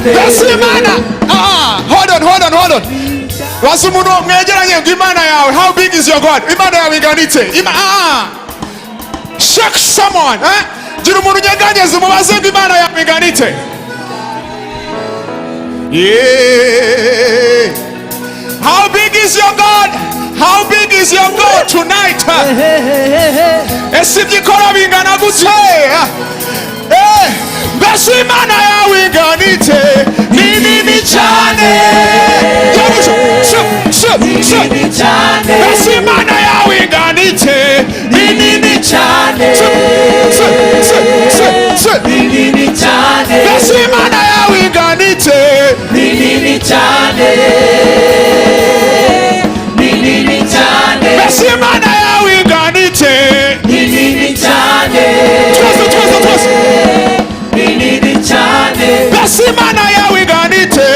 Besimana. Hold on. Wasumuntu mwegeranye ngo Imana yawe. How big is your God? Imana yawe inganite. Shake someone. Gira umuntu unyeganyeze umubaze ngo Imana yawe inganite. Yeah. How big is your God? How big is your God tonight? Ese ibyikora bingana gute? Mbese Imana yawe inganite. Ni nini cyane. Mbese Imana yawe inganite. Ni nini cyane. Mbese Imana yawe inganite. Ni nini cyane. Ni nini cyane. Mbese Imana yawe inganite. Ni nini cyane. Twese. Ni nini cyane. Mbese Imana yawe inganite.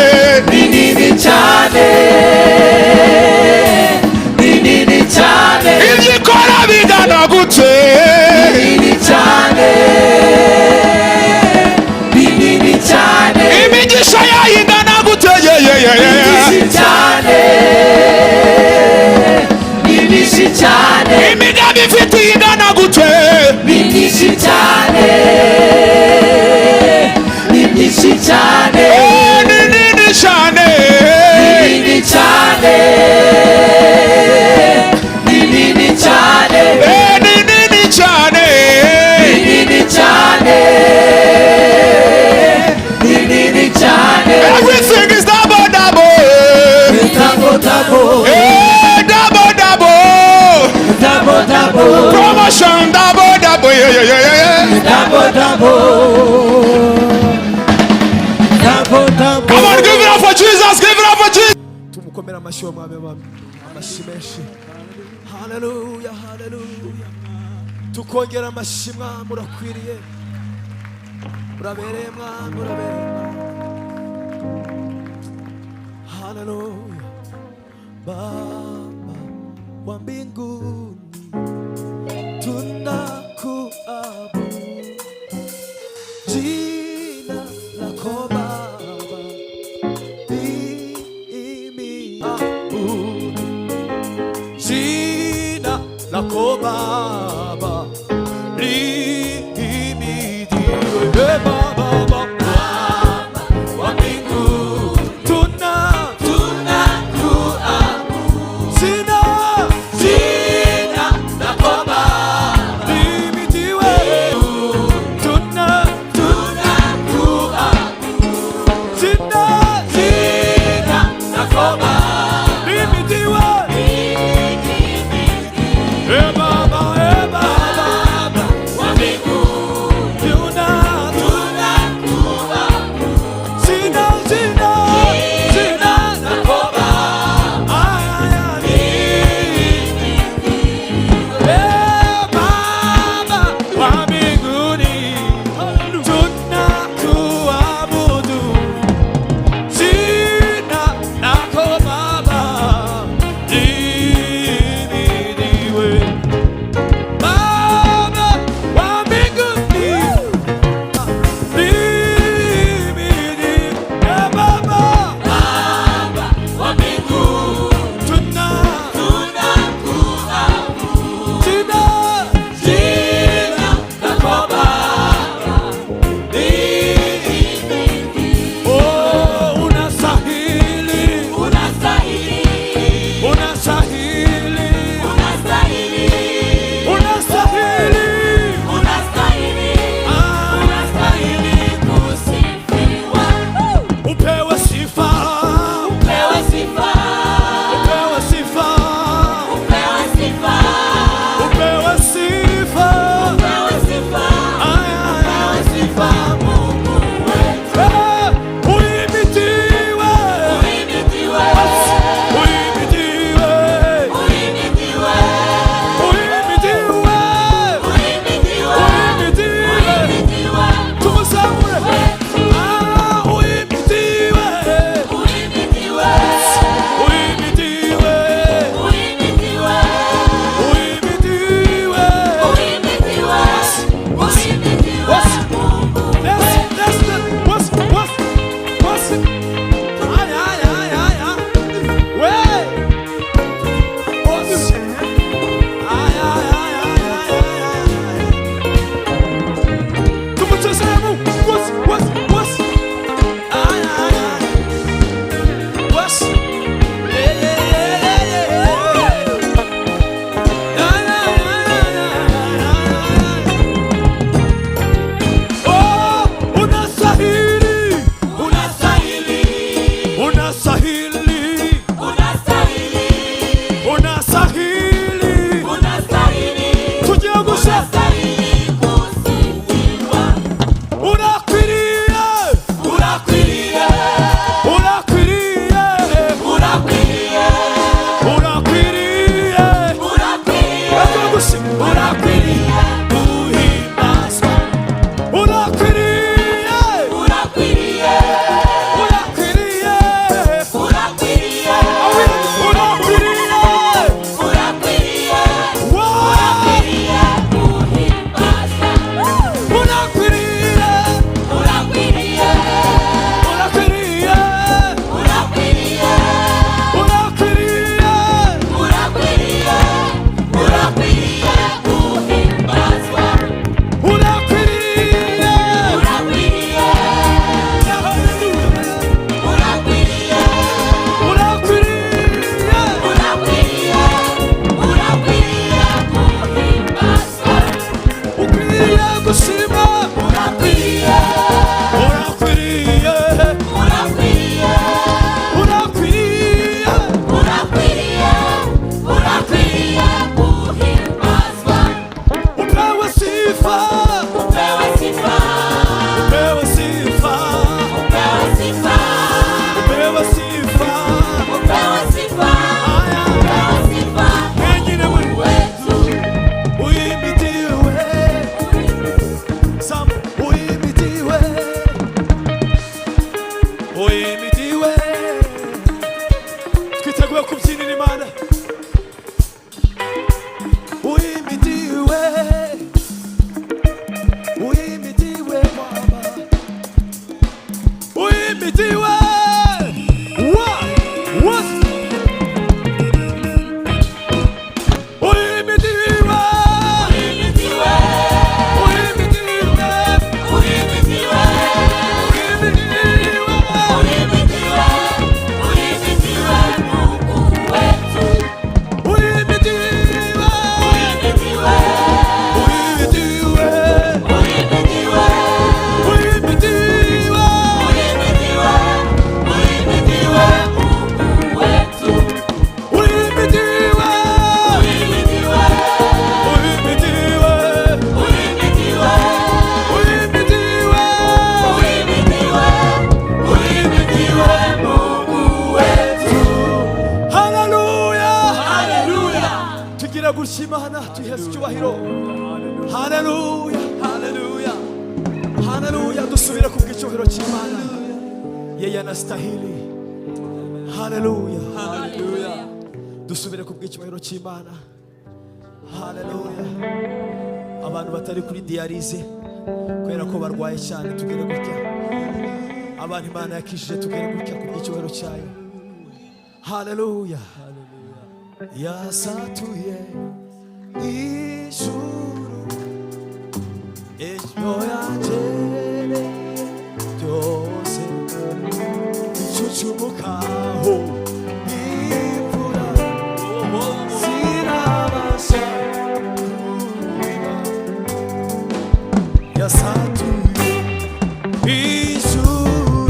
Ni nini cyane. Ni nini cyane. Ibyikora bingana gute? Ni nini cyane. Ni nini cyane. Imigisha yayo ingana gute? Ni nini cyane. Ni nini cyane. Imigambi ifite ingana gute? Ni nini cyane. Ni nini cyane. Ni nini cyane. Ni nini cyane. Ni nini cyane. Ni nini cyane. Ni nini cyane. Ni nini cyane. Everything is double. Come on, give it up for Jesus, give it up for Jesus. Tumukomera amashyi w'umwami w'abami, amashyi menshi. Haleluya, haleluya. Tukongera amashyi mwami, urakwiriye. Urabereye mwami, urabereye mwami. Haleluya. Baba wa mbinguni, tunakuabudu. Jina lako Baba liimiabudu. Jina lako Baba liimidiwe. Baba wa mbinguni, tunakuabudu. Jina lako Baba liimidiwe. Baba, tugira gutya Imana tuyiheze icyubahiro. Haleluya, haleluya, haleluya. Dusubire ku bw'icyubahiro cy'Imana, yeye anastahili. Haleluya, haleluya. Dusubire ku bw'icyubahiro cy'Imana. Haleluya. Abantu batari kuri dialize kubera ko barwaye cyane, tugere gutya. Abantu Imana yakishije, tugere gutya ku bw'icyubahiro cyayo. Haleluya. Yasatuye ijuru, ejo yagereye byose, ncucumukaho imvura sinabasha kubiba. Yasatuye ijuru,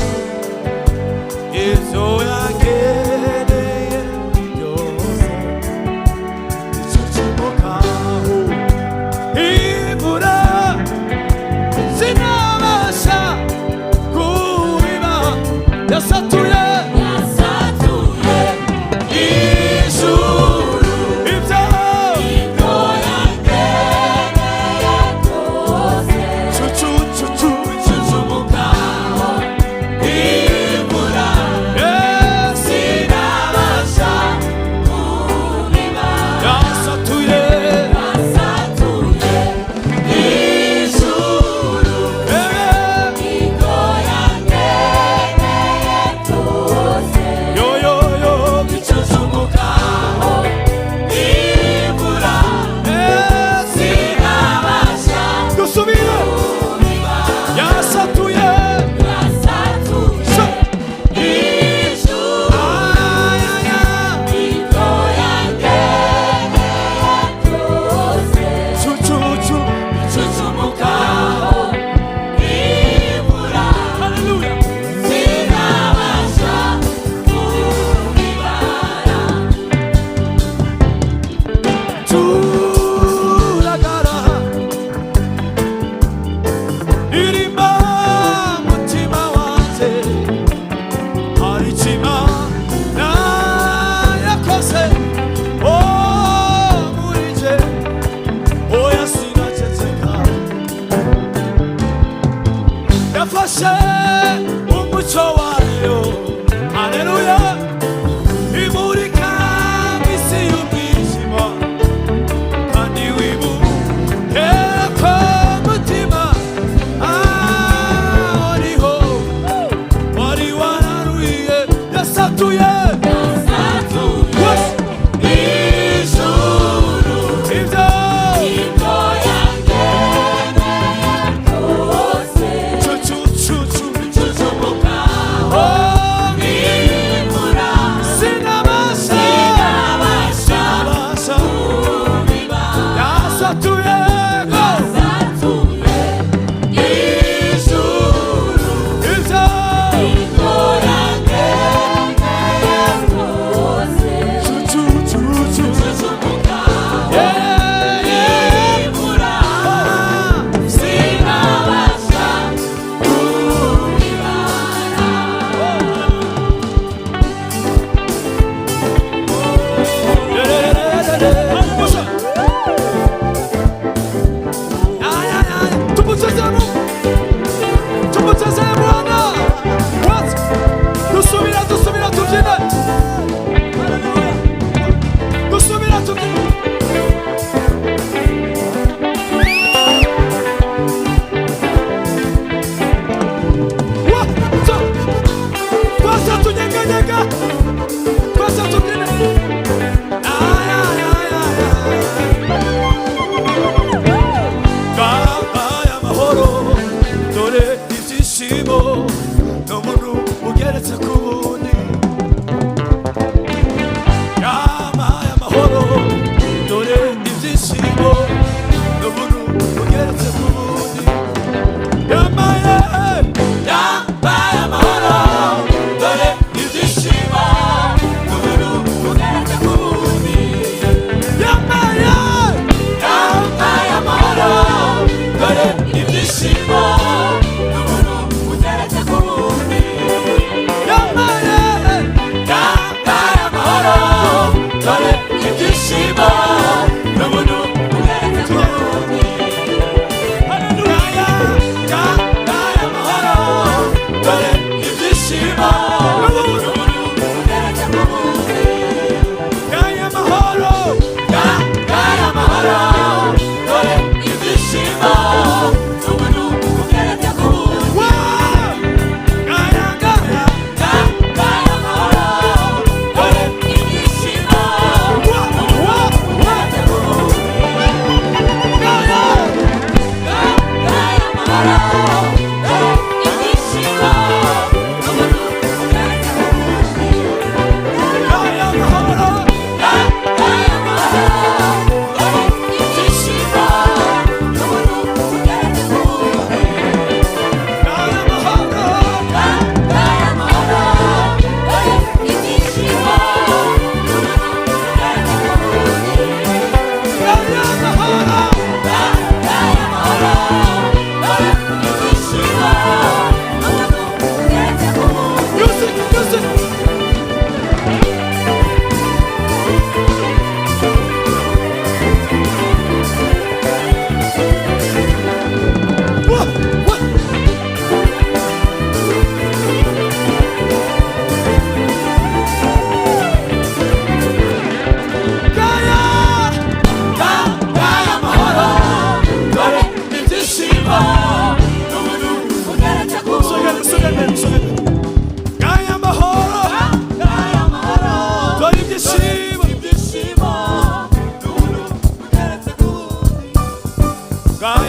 ejo yagereye byose, ncucumukaho imvura sinabasha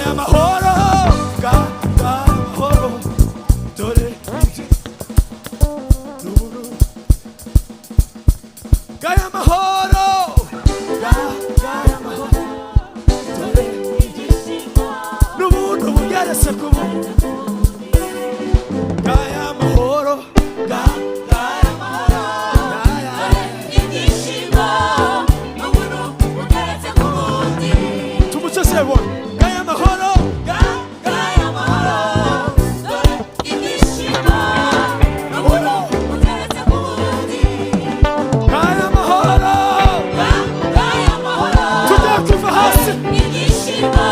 gaya mahoro gaya mahoro dore ibyo n'ubuntu gaya mahoro gaya mahoro dore ibyishimo n'ubuntu bugeretse ku bundi gaya mahoro gaya mahoro ibyishimo n'ubuntu bugeretse ku bundi tumucesebo gaya mahoro gaya mahoro dore ibyishimo n'ubuntu bugeretse ku bundi gaya mahoro gaya mahoro tujya kuva hasi ibyishimo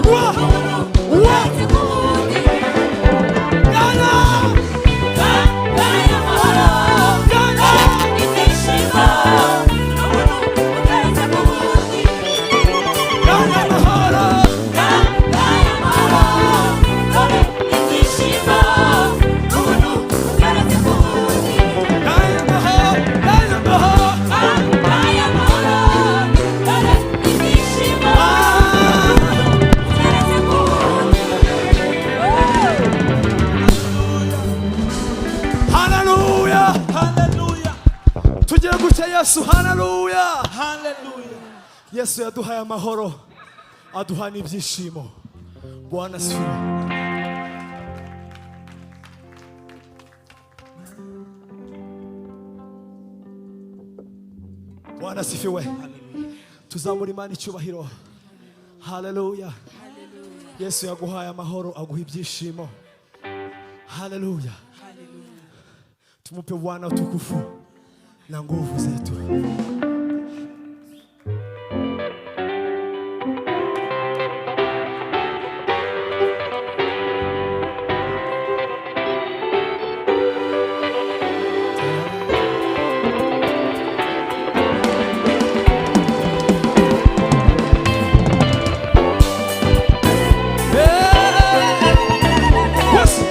n'ubuntu bugeretse ku bundi gaya gaya mahoro ibyishimo n'ubuntu bugeretse ku bundi gaya mahoro gaya mahoro dore ibyishimo n'ubuntu bugeretse ku bundi gaya mahoro gaya mahoro gaya mahoro dore ibyishimo bugeretse ku bundi haleluya haleluya tugiye gucya yesu haleluya haleluya yesu yaduhaye amahoro aduha n'ibyishimo bwana sifiwe bwana sifiwe tuzamura imana icyubahiro haleluya yesu yaguhaye amahoro aguha ibyishimo haleluya tumupe Bwana utukufu na nguvu zetu. Yes.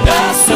Yes.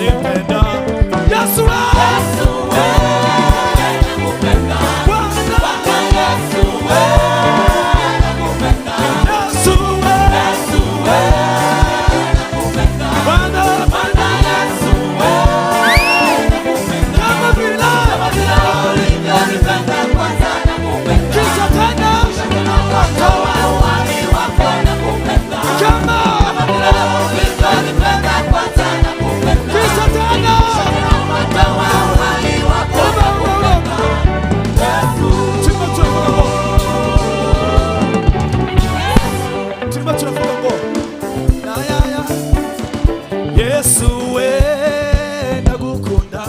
unanipenda Yesu wewe Yesu we ndagukunda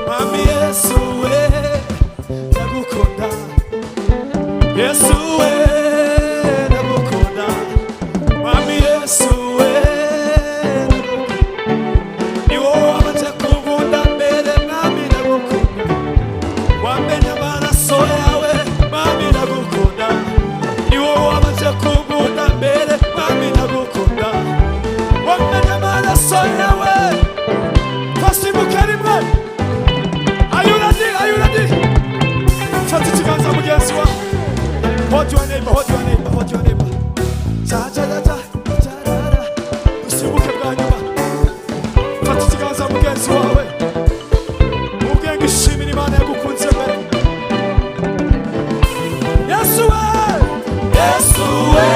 Mami Yesu we ndagukunda Yesu we ndagukunda Mami Yesu we ni wowe wamaze kunkunda mbere Mami ndagukunda wamenye amaraso yawe Mami ndagukunda ni wowe wamaze kunkunda mbere Mami ndagukunda wamenye amaraso yawe twasibuke rimwe. Are you ready? Are you ready? Fata ikiganza mugenzi wawe. Hold your neighbor, hold your neighbor, hold your neighbor. Cha cha cha cha cha ra ra. Usibuke bwa nyuma. Fata ikiganza mugenzi wawe. Ubwenge ishimira Imana yagukunze mbere. Yesu we, Yesu we,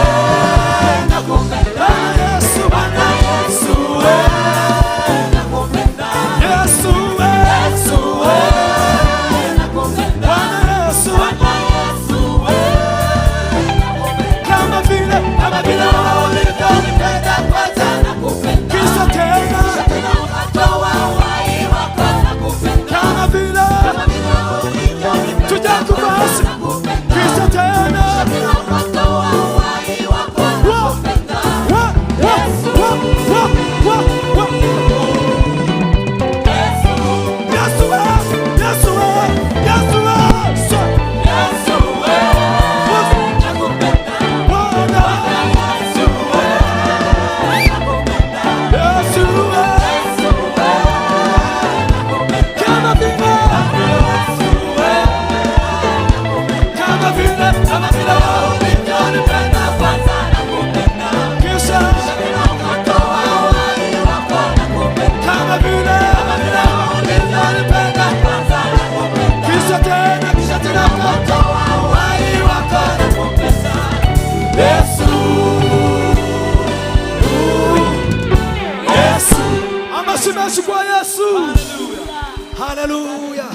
nakupenda Yesu Bwana Yesu we, nakupenda Yesu we, Yesu we, nakupenda Bwana Yesu we, kama vile ulivyonipenda kwanza nakupenda, kisha tena ukatoa uhai wako nakupenda, kama vile tujakupasa, kisha tena ukatoa uhai wako nakupenda. Amasimashi kwa Yesu. Hallelujah.